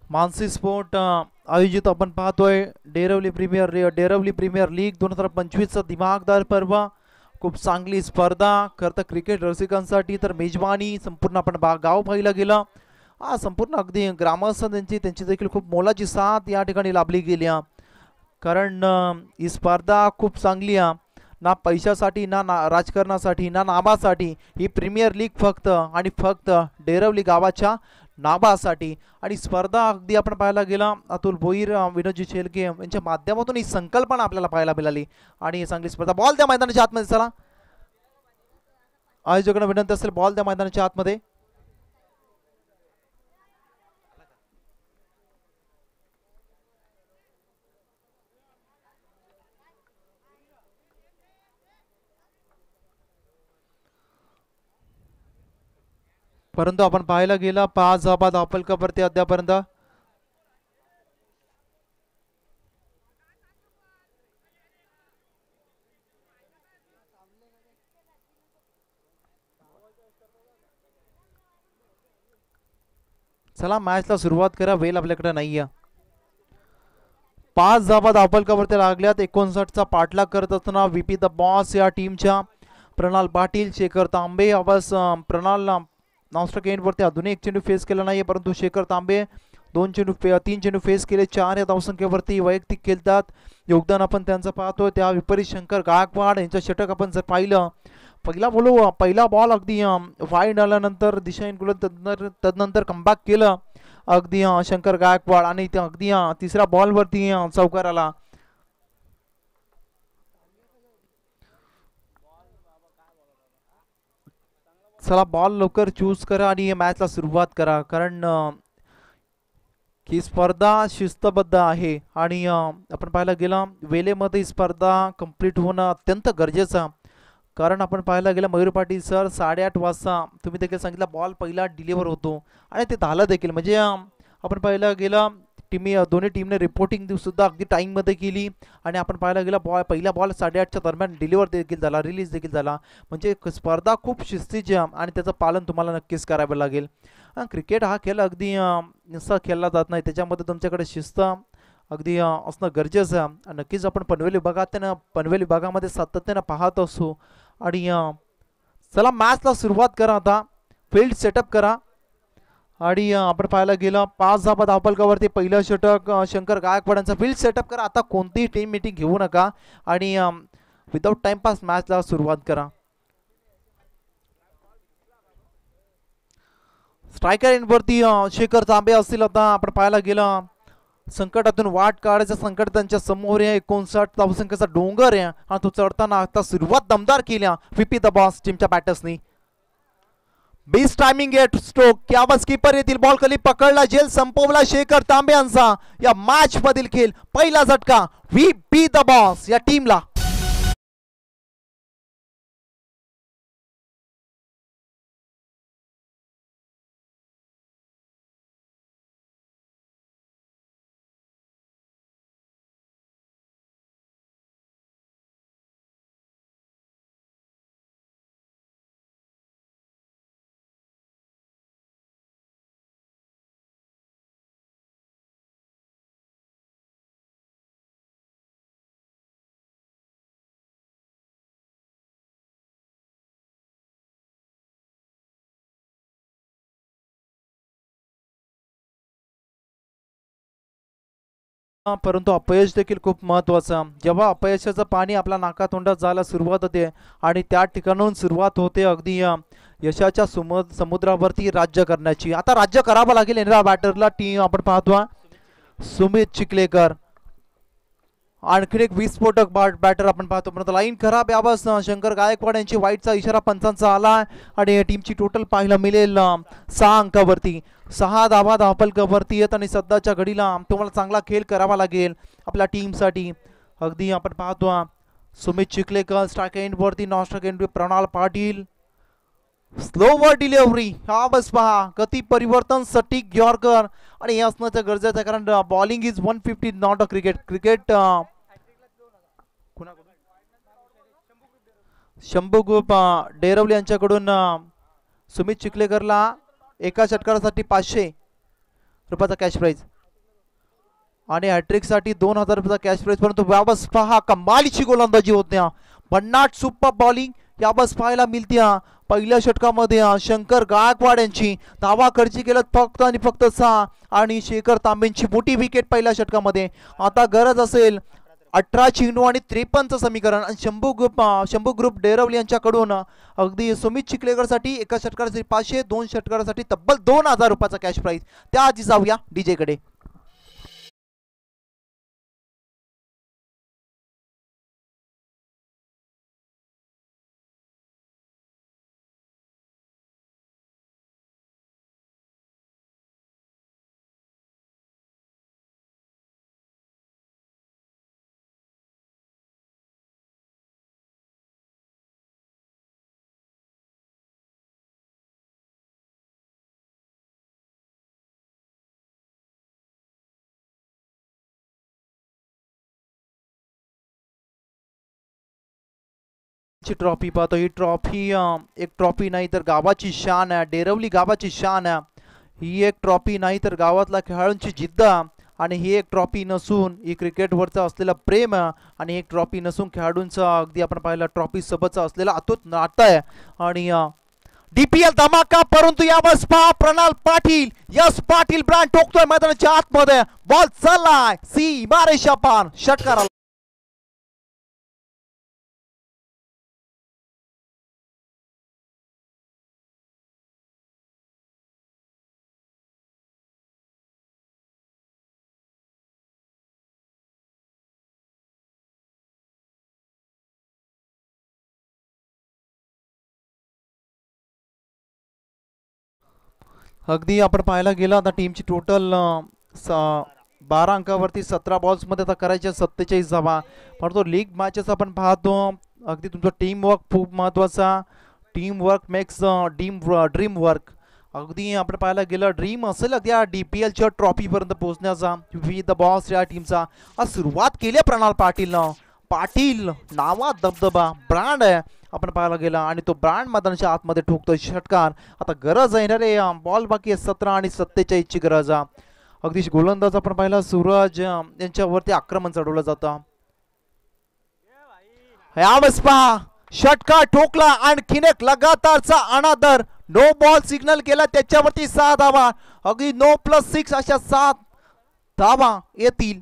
मानसी स्पोर्ट आयोजित आपण पाहतोय डेरवली प्रीमियर लीग 2025चा दिमागदार पर्व. खूप चांगली स्पर्धा. खरं तर क्रिकेट रसिकांसाठी तर मेजबानी संपूर्ण आपण गाव पाहिलं गेलं. संपूर्ण अगदी ग्रामस्थ त्यांची देखील खूप मोलाची साथ या ठिकाणी लाभली गेली. कारण ही स्पर्धा खूप चांगली आहे. ना पैशासाठी ना राजकारणासाठी ना नावासाठी. ही प्रीमियर लीग फक्त आणि फक्त डेरवली गावाच्या नावासाठी. आणि स्पर्धा अगदी आपण पाहायला गेला अतुल भोईर, विनोदजी शेलके यांच्या माध्यमातून ही संकल्पना आपल्याला पाहायला मिळाली. आणि चांगली स्पर्धा. बॉल त्या मैदानाच्या आतमध्ये, चला आयोजकांना विनंती असेल बॉल त्या मैदानाच्या आतमध्ये. परंतु आपण पाहायला गेला 5 धावा धावफलकावरती अद्यापर्यंत. चला मॅचला सुरुवात करा, वेळ आपल्याकडे नाहीये. 5 धावा धावफलकावरती लागल्यात. 59चा पाठलाग करत असताना VP द बॉस या टीमच्या प्रणाल पाटील, शेखर तांबे. आवाज प्रणाल नॉनस्टॉप एंडवरती अजूनही एक चेंडू फेस केला नाही, परंतु शेखर तांबे 3 चेंडू फेस केले. 4 या धावसंख्येवरती वैयक्तिक खेळतात. योगदान आपण त्यांचं पाहतोय. त्या विपरीत शंकर गायकवाड यांचं षटक आपण जर पाहिलं, पहिला बॉल अगदी वाईड आल्यानंतर दिशा तदनंतर कमबॅक केलं अगदी शंकर गायकवाड. आणि अगदी तिसऱ्या बॉलवरती चौकार आला. चला बॉल लवकर चूज करा आणि मॅचला सुरुवात करा, कारण ही स्पर्धा शिस्तबद्ध आहे. आणि आपण पाहायला गेलं वेळेमध्ये स्पर्धा कंप्लीट होणं अत्यंत गरजेचं. कारण आपण पाहायला गेलं मयूर पाटील सर 8:30 वाजता तुम्ही देखील सांगितलं बॉल पहिला डिलिव्हर होतो आणि ते झालं देखील. म्हणजे आपण पाहायला गेलं दोन्ही टीमने रिपोर्टिंग सुद्धा अगदी टाईममध्ये केली. आणि आपण पाहायला गेलं पहिला बॉल 8:30च्या दरम्यान डिलिव्हर देखील झाला, रिलीज देखील झाला. म्हणजे स्पर्धा खूप शिस्तीची आणि त्याचं पालन तुम्हाला नक्कीच करावं लागेल. क्रिकेट हा खेळ अगदी नुसता खेळला जात नाही, त्याच्यामध्ये तुमच्याकडे शिस्त अगदी असणं गरजेचं आहे. नक्कीच आपण पनवेल विभागामध्ये सातत्यानं पाहत असू. आणि चला मॅचला सुरुवात करा. आता फील्ड सेटअप करा. आणि आपण पाहायला गेलं 5 धावा धावफलकावरती पहिलं षटक शंकर गायकवाडांचा. फील्ड सेटअप करा. आता कोणतीही टीम मीटिंग घेऊ नका आणि विदाउट टाइमपास मॅचला सुरुवात करा. स्ट्रायकर एंडवरती शेखर तांबे असतील. आता आपण पाहायला गेलं संकटातून वाट काढायचं संकट त्यांच्या समोर आहे. 59 धावसंख्येचा डोंगर आहे आणि तो चढताना आता सुरुवात दमदार केल्या VP द बॉस टीमच्या बॅटर्सनी. बेस्ट टायमिंग आहे स्ट्रोक. यावच कीपर येतील. बॉल खाली पकडला, जेल संपवला शेखर तांबे यांचा. या मॅच मधील खेळ पहिला झटका VP द बॉस या टीमला. परंतु अपयश देखील खूप महत्वाचं. जेव्हा अपयशाचं पाणी आपल्या नाकातोंडात जायला सुरुवात होते आणि त्या ठिकाणून सुरुवात होते अगदी यशाच्या समुद्रावरती राज्य करण्याची. आता राज्य करावं लागेल येणाऱ्या बॅटरला. टीम आपण पाहतो सुमित चिखलेकर, आणखी एक विस्फोटक बॅटर आपण पाहतो. परंतु लाईन खराब यावंच शंकर गायकवाड यांची वाईटचा इशारा पंचांचा आला आणि टीमची टोटल पाहायला मिळेल 6 अंकावरती. 6 धावा धावफलकावरती येत आणि सध्याच्या घडीला तुम्हाला चांगला खेळ करावा लागेल आपल्या टीमसाठी. अगदी आपण पाहतो सुमित चिखलेकर स्ट्राइक एंडवरती, non strike end Pranal Patil. Slower delivery हा बस पहा, गती परिवर्तन सटीक यॉर्कर आणि हे असण्याचं गरजेचं आहे कारण bowling is 150 not a cricket. Shambhu group Dervali यांच्याकडून सुमित चिखलेकरला एका षटकारासाठी 500 रुपयाचा कॅश प्राइज आणि हॅट्रिकसाठी 2000 रुपयाचा कॅश प्राइज. परंतु याबस पहा कमालीची गोलंदाजी होत्या, भन्नाट सुपर बॉलिंग याबस पाहायला मिळते. पहिल्या षटकामध्ये शंकर गायकवाड यांची धावा खर्ची केलं फक्त आणि फक्त 6 आणि शेखर तांबेंची मोठी विकेट पहिल्या षटकामध्ये. आता गरज असेल 18 चेंडू आणि 53चं समीकरण. शंभू ग्रुप डेरवली यांच्याकडून अगदी सुमित चिखलेकरसाठी एका षटकारासाठी 500, 2 षटकारासाठी तब्बल 2000 रुपयाचा कॅश प्राइज. त्याआधी जाऊया डीजे कडे. ट्रॉफी पाहतो. ही ट्रॉफी एक ट्रॉफी नाही तर गावाची शान आहे, डेरवली गावाची शान आहे. ही एक ट्रॉफी नाही तर गावातल्या खेळाडूंची जिद्द आणि ही एक ट्रॉफी नसून ही क्रिकेटवरचा असलेला प्रेम आणि एक ट्रॉफी नसून खेळाडूंचा अगदी आपण पाहिलं ट्रॉफी सोबतचा असलेला अतूट नातं आहे. आणि डीपीएल धमाका. परंतु यावर पहा प्रणाल पाटील, यस पाटील ब्रँड ठोकतोय मैदानाच्या आतमध्ये. बॉल चाललाय सी मारेशा पार षटकाराला. अगदी आपण पाहायला गेलं आता टीमची टोटल 12 अंकावरती 17 बॉल्समध्ये आता करायच्या 47 धावा. परंतु लीग मॅचेस आपण पाहतो अगदी तुमचं टीम वर्क खूप महत्वाचा. Team work makes dream work. अगदी आपण पाहायला गेलं ड्रीम असेल अगदी या DPLच्या ट्रॉफीपर्यंत पोहोचण्याचा विथ द बॉस या टीमचा. आज सुरुवात केली प्रणाल पाटीलनं. पाटील नावात दबदबा ब्रँड आहे आपण पाहायला गेला आणि तो ब्रँड मैदानाच्या आतमध्ये ठोकतोय षटकार. आता गरज आहे ना रे, बॉल बाकी आहे 17 आणि 47ची गरज. अगदी गोलंदाज आपण पाहिला सूरज यांच्यावरती आक्रमण चढवलं जातं. यावेळेस पहा षटकार ठोकला, आणखीन एक लगातारचा अनादर. नो बॉल सिग्नल केला त्याच्यावरती 6 धावा. अगदी 9+6 अशा 7 धावा येतील.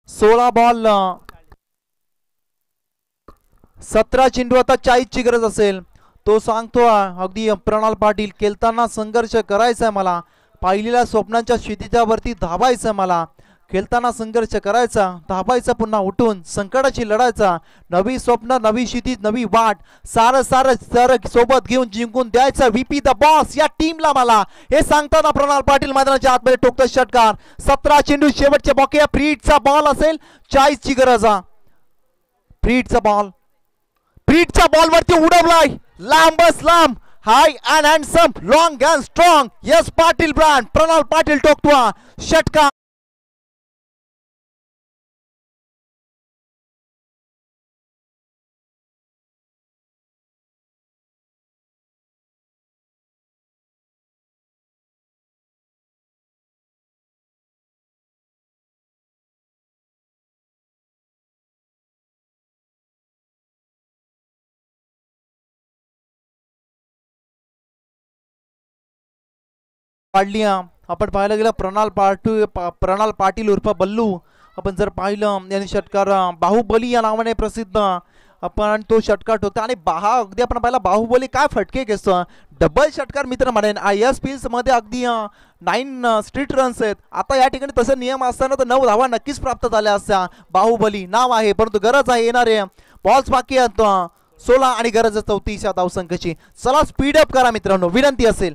सोळा बॉल 17 चेंडू. आता 40ची गरज असेल तो सांगतो अगदी प्रणाल पाटील. खेळताना संघर्ष करायचा आहे मला, पाहिलेल्या स्वप्नांच्या क्षितिजावरती धावायचं मला. खेळताना संघर्ष करायचा, धावायचा पुन्हा उठून, संकटाची लढायचा. नवी स्वप्न, नवी क्षितिज, नवी वाट, सारं सोबत घेऊन जिंकून द्यायचा VP द बॉस या टीमला मला. हे सांगताना प्रणाल पाटील मैदानाच्या आतमध्ये ठोकतो षटकार. 17 चेंडू शेवटचे बॉके. फ्रीटचा बॉल असेल, 40ची गरज. फ्रीडचा बॉल, फ्रीडच्या बॉलवरती उडवलाय लांबच लांब. High and handsome, long and strong. Yes Patil brand, Pranal Patil टोकतोय षटकार. काढली. आपण पाहायला गेलं प्रणाल पाटील उर्फ बल्लू. आपण जर पाहिलं यांनी षटकार बाहुबली या नावाने प्रसिद्ध आपण तो षटकार ठोकतो. आणि अगदी आपण पाहिला बाहुबली काय फटके घेतो. डबल षटकार मित्र म्हणेन. एस फिल्ड्स मध्ये अगदी 9 स्ट्रीट रन्स आहेत. आता या ठिकाणी तसं नियम असताना तर 9 धावा नक्कीच प्राप्त झाल्या असत्या. बाहुबली नाव आहे, परंतु गरज आहे येणारे बॉल्स बाकी आहेत 16 आणि गरज आहे 34 या धावसंख्येची. चला स्पीड अप करा मित्रांनो, विनंती असेल.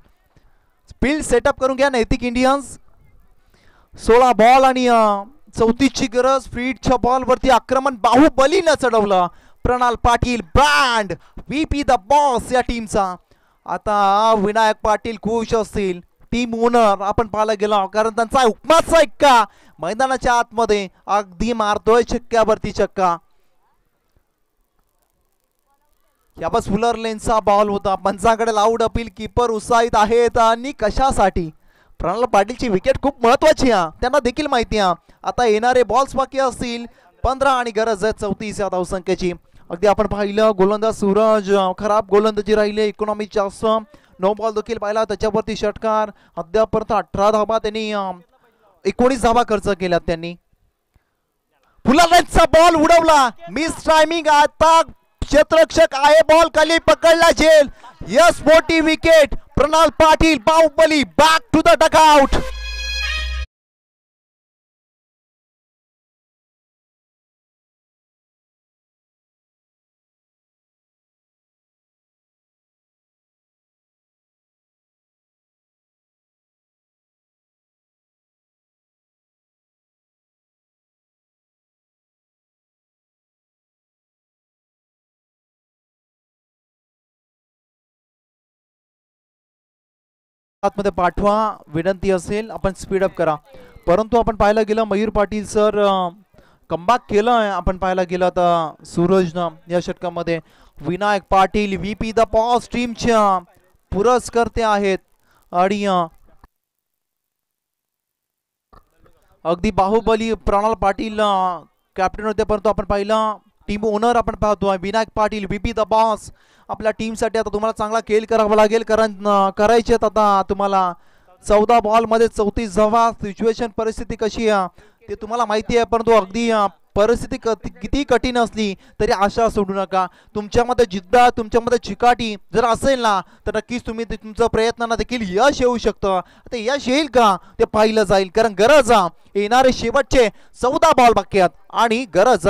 स्पीड सेटअप करून घ्या नैतिक इंडियन्स. 16 बॉल आणि 34ची गरज. फ्रीडच्या बॉलवरती आक्रमण बाहुबलीनं चढवलं. Pranal Patil brand VP the boss या टीमचा. आता विनायक पाटील खुश असतील, टीम ओनर आपण पाहायला गेलो, कारण त्यांचा हुकमाचा एक्का मैदानाच्या आतमध्ये अगदी मारतोय छक्क्यावरती छक्का. याबस फुलर लेनचा बॉल होता. पंचाकडे लाऊड अपील, कीपर उत्साहित आहेत. आणि कशासाठी? प्रणाल पाटीलची विकेट खूप महत्वाची आहे, त्यांना देखील माहिती आहे. आता येणारे बॉल्स बाकी असतील 15 आणि गरज आहे 34 या धावसंख्येची. अगदी आपण पाहिलं गोलंदाज सूरज खराब गोलंदाजी राहिले, इकॉनॉमी जास्त. 9 बॉल देखील पाहिला, त्याच्यावरती षटकार. अद्यापर्यंत 18 धावा त्यांनी 19 धावा खर्च केल्यात त्यांनी. फुलर लेनचा बॉल उडवला, मिस टायमिंग. आता क्षेत्ररक्षक आहे, बॉल खाली पकडला झेल. यस मोठी wicket. Pranal Patil Bahubali back to the dugout. मध्ये पाठवा, विनंती असेल आपण स्पीड अप करा. परंतु आपण पाहायला गेलं मयूर पाटील सर कमबॅक केलं. आपण पाहायला गेलं तर सूरजनं या षटकामध्ये. Vinayak Patil VP the boss टीमच्या पुरस्कर्ते आहेत. आणि अगदी बाहुबली प्रणाल पाटील कॅप्टन होते, परंतु आपण पाहिलं टीम ओनर आपण पाहतोय Vinayak Patil VP the boss. आपल्या टीमसाठी आता तुम्हाला चांगला खेळ करावा लागेल, कारण करायचे आता तुम्हाला 14 बॉल मध्ये 34 धावा. सिच्युएशन परिस्थिती कशी आहे ते तुम्हाला माहिती आहे, परंतु अगदी परिस्थिती किती कठीण असली तरी आशा सोडू नका. तुमच्यामध्ये जिद्द, तुमच्यामध्ये चिकाटी जर असेल ना, तर नक्कीच तुम्ही तुमच्या प्रयत्नांना देखील यश येऊ शकतं. ते यश येईल का ते पाहिलं जाईल, कारण गरज येणारे शेवटचे 14 बॉल बाकी आहेत आणि गरज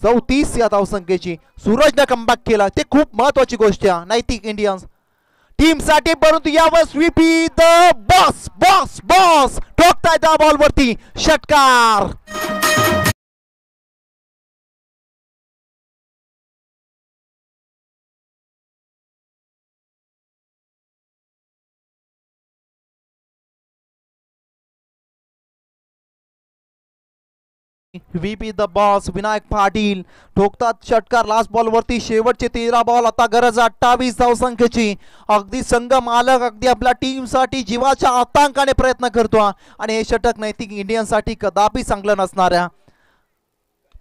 34 या धावसंख्येची. सूरजने कमबॅक केला, ते खूप महत्वाची गोष्ट आहे नैतिक इंडियन्स टीम साठी. परंतु यावर VP the boss boss boss ठोकताय त्या बॉलवरती षटकार. VP the boss Vinayak Patil ठोकतात षटकार लास्ट बॉल वरती. शेवटचे 13 बॉल. आता गरज 28 धावसंख्येची. अगदी संघ मालक अगदी आपल्या टीम साठी जीवाच्या आतंकाने प्रयत्न करतो आणि हे षटक नैतिक इंडियन्ससाठी कदापि चांगलं नसणाऱ्या.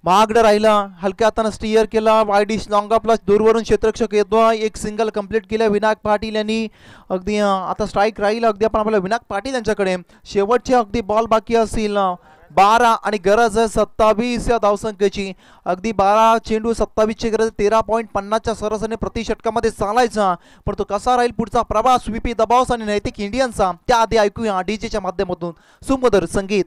महागडं राहिलं, हलक्या हातानं स्टीअर केला. वाईडिश लॉंगा प्लस दूरवरून क्षेत्ररक्षक येतो. एक सिंगल कंप्लीट केलं विनायक पाटील यांनी. अगदी आता स्ट्राईक राहील अगदी आपण आपल्याला विनायक पाटील यांच्याकडे. शेवटचे अगदी बॉल बाकी असतील 12 आणि गरज आहे 27 या धावसंख्येची. अगदी 12 चेंडू 27 ची गरज. 13.50 च्या सरासरीने प्रति षटकामध्ये चालायचा. पण तो कसा राहील पुढचा प्रवास व्हीपी द बॉस आणि नैतिक इंडियन्सचा त्याआधी ऐकूया डीजेच्या माध्यमातून सुमधुर संगीत.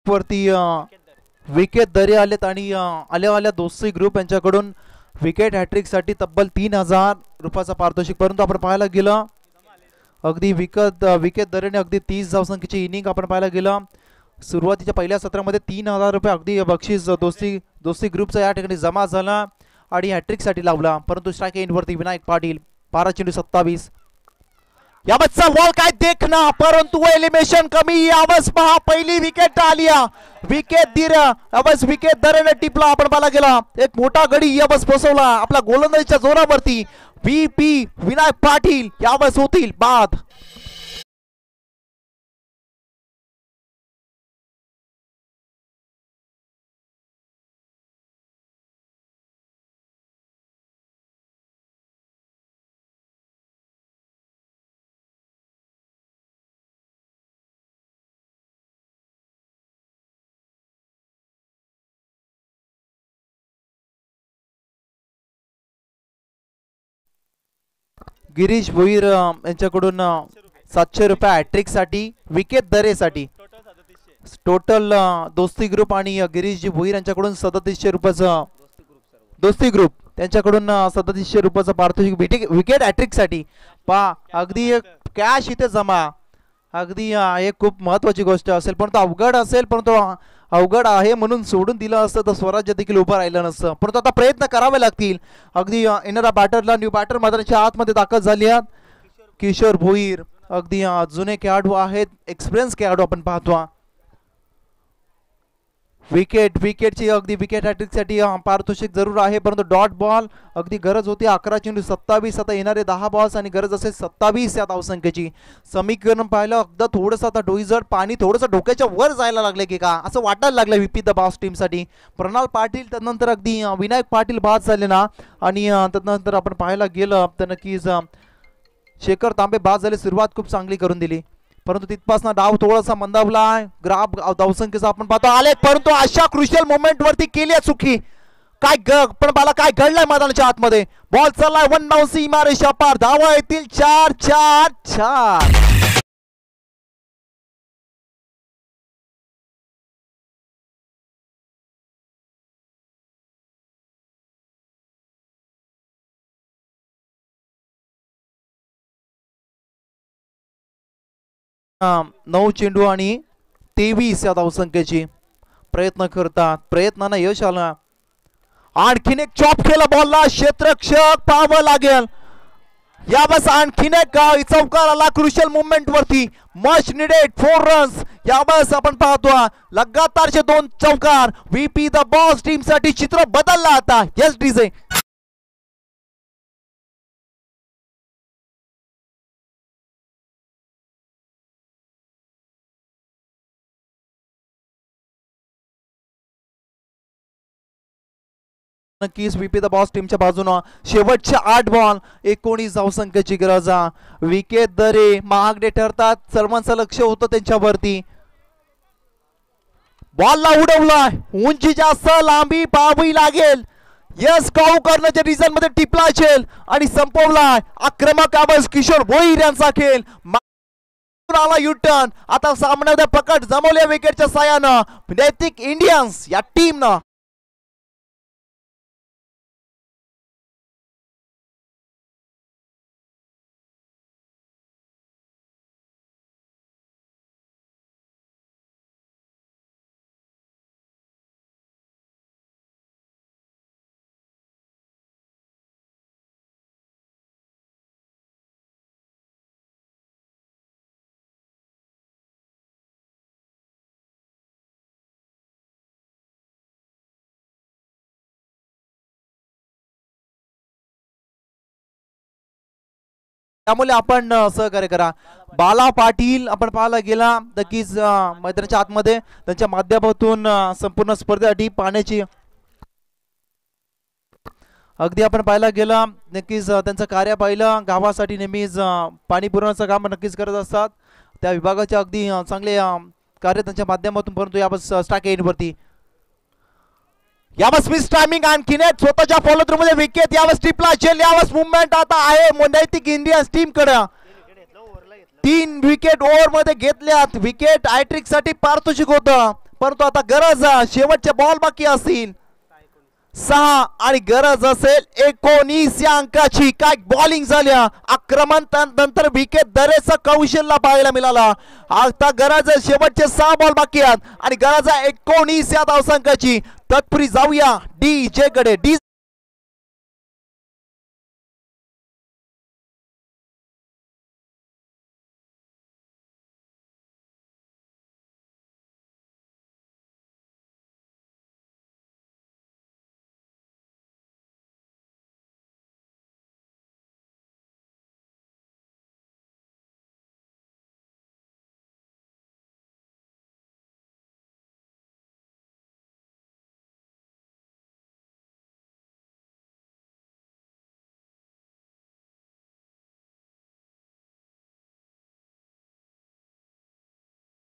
वरती विकेट दरे आलेत आणि आल्या दोस्ती ग्रुप यांच्याकडून विकेट हॅट्रिक साठी तब्बल 3000 रुपयाचा पारितोषिक. परंतु आपण पाहायला गेलं अगदी विकेट दरेने अगदी 30 धावसंख्येची इनिंग आपण पाहायला गेलं. सुरुवातीच्या पहिल्या सत्रामध्ये 3000 रुपये अगदी बक्षीस दोस्ती ग्रुपचा या ठिकाणी जमा झाला आणि हॅट्रिक साठी लावला. परंतु स्ट्राईक एंड वरती विनायक पाटील 12 चेंडू 27. यावतचा बॉल काय देखना, परंतु एलिमिनेशन कमी. यावस पहा पहिली विकेट आली. विकेट दरेने टिपला. आपण पाहायला गेला एक मोठा गडी यावस बसवला आपला गोलंदाजीच्या जोरावरती. VP विनायक पाटील यावस होतील बाद. गिरीश भोईर यांच्याकडून 700 रुपये हॅट्रिक साठी विकेट दरेसाठी. टोटल दोस्ती ग्रुप आणि गिरीशजी भोईर यांच्याकडून 3700 रुपयाचं दोस्ती ग्रुप त्यांच्याकडून 3700 रुपयाचं पारितोषिक विकेट हॅट्रिक साठी. पहा अगदी कॅश इथे जमा. अगदी हे खूप महत्वाची गोष्ट असेल, परंतु अवघड असेल, परंतु अवघड आहे म्हणून सोडून दिलं असतं तर स्वराज्य देखील उभं राहिलं नसतं. परंतु आता प्रयत्न करावे लागतील. अगदी येणाऱ्या बॅटरला न्यू बॅटर मैदानाच्या आतमध्ये दाखल झाली आहेत. किशोर भोईर अगदी जुने खेळाडू आहेत, एक्सपिरियन्स खेळाडू आपण पाहतो. विकेटची अगदी विकेट हॅट्रिकसाठी पारितोषिक जरूर आहे, परंतु डॉट बॉल अगदी गरज होती. 11 चेंडू 27. आता येणारे 10 बॉल्स आणि गरज असेल 27 या धावसंख्येची. समीकरण पाहिलं अगदी थोडंसं आता डोईजड पाणी थोडंसं डोक्याच्या वर जायला लागले की का असं वाटायला लागलं VP द बॉस टीमसाठी. प्रणाल पाटील त्यानंतर अगदी विनायक पाटील बाद झाले ना, आणि त्यानंतर आपण पाहायला गेलं तर नक्कीच शेखर तांबे बाद झाले. सुरुवात खूप चांगली करून दिली, परंतु तिथपासून डाव थोडासा मंदावला. ग्राफ धावसंख्येचा आपण पाहतो आले, परंतु अशा क्रुशियल मोमेंट वरती केली चुकी. पण मला काय घडलंय मैदानाच्या आतमध्ये. बॉल चाललाय 1 डाऊन सीमारेषा पार. धावा येतील 4-4-4. नऊ चेंडू आणि 23 या धावसंख्येची. प्रयत्न करतात, प्रयत्नांना यश आला. आणखीन एक चॉप केला बॉलला. क्षेत्ररक्षक पाहावं लागेल. यावेळेस आणखीन एक चौकार आला क्रुशियल मुवमेंट वरती. Much needed 4 runs. यावेळेस आपण पाहतो लगातारचे 2 चौकार. VP द बॉस टीम साठी चित्र बदलला आता. यस डीजे नक्कीच VP द बॉस टीमच्या बाजूने शेवटचे 8 बॉल 19 धावसंख्येची गरज. विकेट दरे महागडे ठरतात, सर्वांचं लक्ष होतं त्यांच्यावरती. बॉलला उडवलाय, उंची जास्त, लांबी पाहावी लागेल. यस काऊ करण्याच्या रिझन मध्ये टिपला असेल आणि संपवलाय. आक्रमक आवाज किशोर भोईर यांचा खेळ. युटर्न आता सामन्यामध्ये पकड जमवल्या विकेटच्या साहाय्यानं नैतिक इंडियन्स या टीमनं. त्यामुळे आपण सहकार्य करा. बाला पाटील आपण पाहायला गेला नक्कीच मैदानाच्या आतमध्ये त्यांच्या माध्यमातून संपूर्ण स्पर्धेसाठी पाण्याची अगदी आपण पाहायला गेला. नक्कीच त्यांचं कार्य पाहिलं. गावासाठी नेहमीच पाणी पुरवण्याचं काम नक्कीच करत असतात. त्या विभागाचे अगदी चांगले कार्य त्यांच्या माध्यमातून. परंतु यावेळेस स्ट्राईक एंडवरती यावेळेस मिस टायमिंग आणखीन एक स्वतःच्या फॉलो थ्रू मध्ये विकेट. यावेळेस टिपला चेल. यावेळेस मुवमेंट आता आहे नैतिक इंडियन्स टीम कडे. 3 विकेट ओव्हर मध्ये घेतल्यात. विकेट हॅट्रिक साठी पारितोषिक होतं, परंतु आता गरज शेवटचे बॉल बाकी असतील 6 आणि गरज असेल 19 या अंकाची. काय बॉलिंग झाल्या, आक्रमण नंतर विकेट दरेचा कौशल्य पाहायला मिळाला. आता गरज शेवटचे 6 बॉल बाकी आहेत आणि गरज 19 या धावसंख्याची. तत्पूर्वी जाऊया DJ कडे.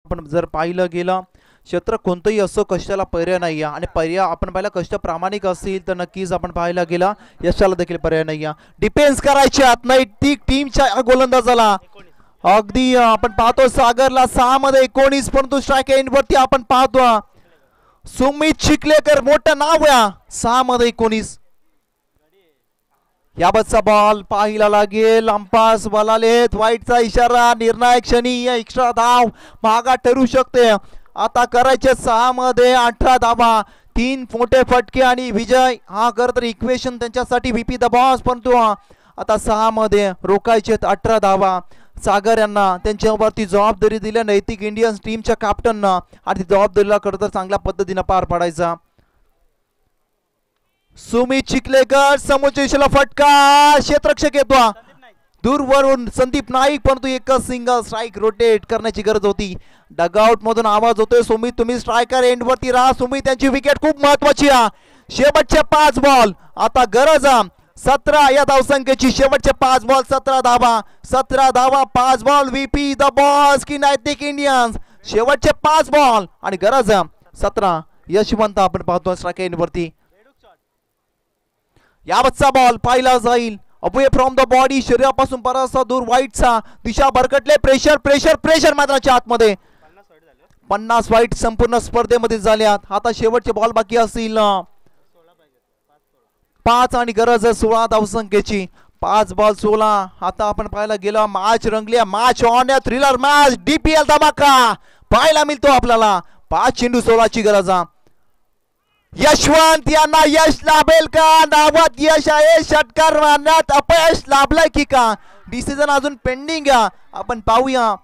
आपण जर पाहिलं गेलं क्षेत्र कोणतंही असो कष्टाला पर्याय नाही आहे आणि पर्याय आपण पाहिला कष्ट प्रामाणिक असतील तर नक्कीच आपण पाहायला गेला यशाला देखील पर्याय नाही आहे. डिफेन्स करायचे आत नाही टीमच्या गोलंदाजाला. अगदी आपण पाहतो सागरला 6 मध्ये 19 परंतु स्ट्राईक एंड वरती आपण पाहतो सुमित चिखलेकर मोठं नाव आहे 6 मध्ये 19. याबाबतचा बॉल पाहायला लागेल. अंपास बोलालेत वाईटचा इशारा. निर्णायक क्षणी एक्स्ट्रा धाव महागा ठरू शकते. आता करायचे 6 मध्ये 18 धावा. 3 मोठे फटके आणि विजय हा खरं तर इक्वेशन त्यांच्यासाठी VP द बॉस. परंतु आता 6 मध्ये रोखायचे 18 धावा. सागर यांना त्यांच्यावरती जबाबदारी दिल्या नैतिक इंडियन्स टीमच्या कॅप्टननं आणि ती जबाबदारीला खरं तर चांगल्या पद्धतीनं पार पाडायचा. सुमित चिखलेकर समोरच्या फटका क्षेत्ररक्षक येतो दूरवरून संदीप नाईक परंतु एकच सिंगल स्ट्राईक रोटेट करण्याची गरज होती. डगआउट मधून आवाज होतोय सुमित तुम्ही स्ट्रायकर एंड वरती राहा. सुमित त्यांची विकेट खूप महत्वाची आहे. शेवटचे 5 बॉल आता गरज 17 या धावसंख्येची. शेवटचे 5 बॉल 17 धावा. 17 धावा 5 बॉल. VP द बॉस की नैतिक इंडियन्स. शेवटचे 5 बॉल आणि गरज 17. यशवंत आपण पाहतो स्ट्रायक एंड वरती. यावतचा बॉल पाहिला जाईल अवे फ्रॉम द बॉडी शरीरापासून बराचसा दूर. वाईटचा दिशा भरकटले. प्रेशर प्रेशर प्रेशर मैदानाच्या आतमध्ये 50 वाईट संपूर्ण स्पर्धेमध्ये झाल्यात. आता शेवटचे बॉल बाकी असतील 5 आणि गरज 16 धावसंख्येची. 5 बॉल 16. आता आपण पाहायला गेलो मॅच रंगली. मॅच ऑन या थ्रिलर मॅच. DPL धमाका पाहायला मिळतो आपल्याला. 5 चेंडू 16 ची गरज. यशवंत यांना यश लाभेल का. नावात यश आहे. षटकार मारण्यात अपयश लाभलंय की का. डिसिजन अजून पेंडिंग आहे. आपण पाहूया.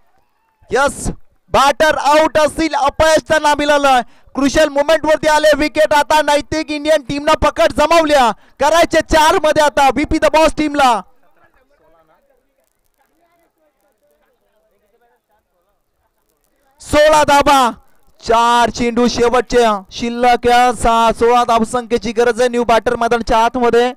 यस बॅटर आउट असतील. अपयश त्यांना मिळालं. क्रुशियल मोमेंट वरती आले विकेट. आता नैतिक इंडियन टीमनं पकड जमावल्या. करायचे 4 मध्ये आता VP द बॉस टीमला. 16 धावा. 4 चेंडू शेवटचे शिल्लक. 16 धावसंख्येची गरज आहे. न्यू बॅटर मैदानाच्या आतमध्ये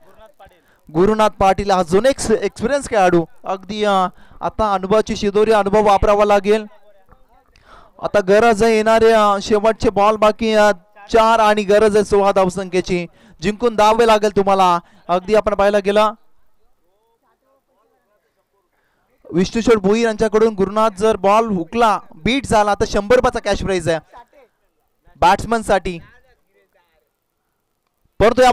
गुरुनाथ पाटील अजून एक एक्सपिरियन्स खेळाडू. अगदी आता अनुभवाची शिदोरी अनुभव वापरावा लागेल. आता गरज आहे येणारे शेवटचे बॉल बाकी 4 आणि गरज आहे 16 धावसंख्येची. जिंकून द्यावे लागेल तुम्हाला. अगदी आपण पाहायला गेला विष्णुशोर भोईर यांच्याकडून गुरुनाथ जर बॉल हुकला बीट झाला तर 100 रुपयाचा कॅश प्राइज आहे बॅट्समन साठी. परंतु या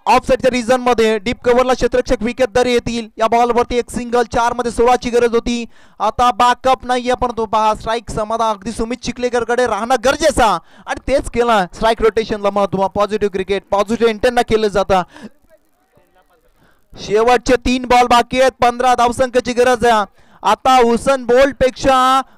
ऑफ साइडच्या रिजन मध्ये डीप कव्हरला क्षेत्ररक्षक विकेट दर येतील. या बॉल वरती एक सिंगल. 4 मध्ये 16 ची गरज होती. आता बॅकअप नाहीये परंतु स्ट्राईक समाधा अगदी सुमित चिखलेकर कडे राहणं गरजेचा आणि तेच केलं. स्ट्राईक रोटेशनला महत्व. पॉझिटिव्ह क्रिकेट पॉझिटिव्ह इंटेंट केलं जातं. शेवटचे 3 बॉल बाकी आहेत. 15 धावसंख्येची गरज आहे. आता हुसेन बोल्ट पेक्षा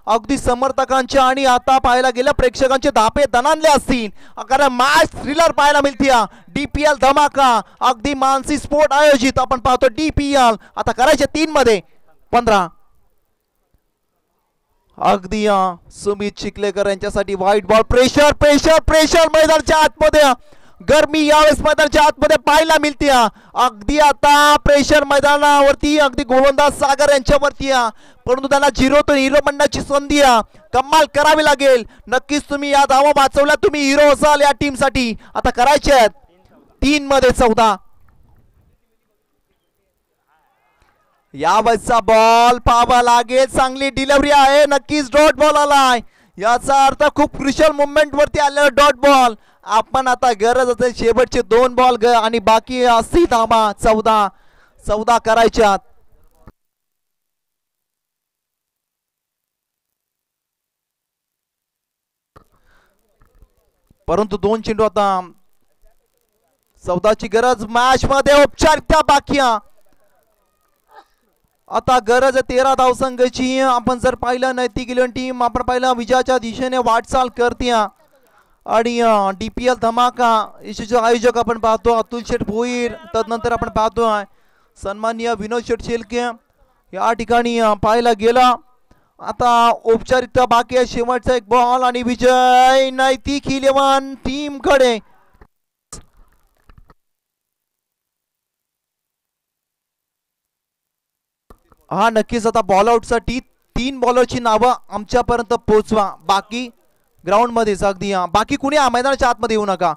अगदी समर्थकांच्या आणि आता पाहायला गेल्या प्रेक्षकांचे धापे दणाणले असतील. कारण मॅच थ्रिलर पाहायला मिळते. DPL धमाका अगदी मानसी स्पोर्ट आयोजित आपण पाहतो DPL. आता करायचे 3 मध्ये 15. अगदी सुमित चिखलेकर यांच्यासाठी white ball. Pressure pressure pressure मैदानाच्या आतमध्ये गरमी यावेळेस मैदानाच्या आतमध्ये पाहायला मिळते. अगदी आता प्रेशर मैदानावरती अगदी गोलंदाज सागर यांच्यावरती. परंतु त्यांना 0 हिरो बनण्याची संधी कमाल करावी लागेल. नक्कीच तुम्ही या धावा वाचवल्या. तुम्ही हिरो असाल या टीम साठी. आता करायचे आहेत 3 मध्ये 14. यावेळेसचा बॉल पाहावा लागेल. चांगली डिलिव्हरी आहे. नक्कीच डॉट बॉल आलाय. याचा अर्थ खूप क्रुशियल मुवमेंट वरती आलेला डॉट बॉल. आपण आता गरज असेल शेवटचे 2 बॉल आणि बाकी 80 धावा 14 करायच्यात. परंतु 2 चेंडू आता 14ची गरज मॅच मध्ये औपचारिकता बाकी. आता गरज 13 धावसंघाची. आपण जर पाहिलं नैतिक इलेव्हन टीम आपण पाहिलं विजयाच्या दिशेने वाटचाल करते आणि DPL धमाका यशस्वी आयोजक आपण पाहतो अतुल शेठ भोईर. तदनंतर आपण पाहतो सन्माननीय विनोद शेठ शेलके या ठिकाणी पाहायला गेला. आता औपचारिकता बाकी आहे. शेवटचा एक बॉल आणि विजय नैतिक इलेव्हन टीम कडे. हा नक्कीच आता बॉल आउट साठी 3 बॉलरची नावं आमच्यापर्यंत पोहोचवा. बाकी ग्राउंड मध्येच अगदी बाकी कुणी मैदानाच्या आतमध्ये येऊ नका.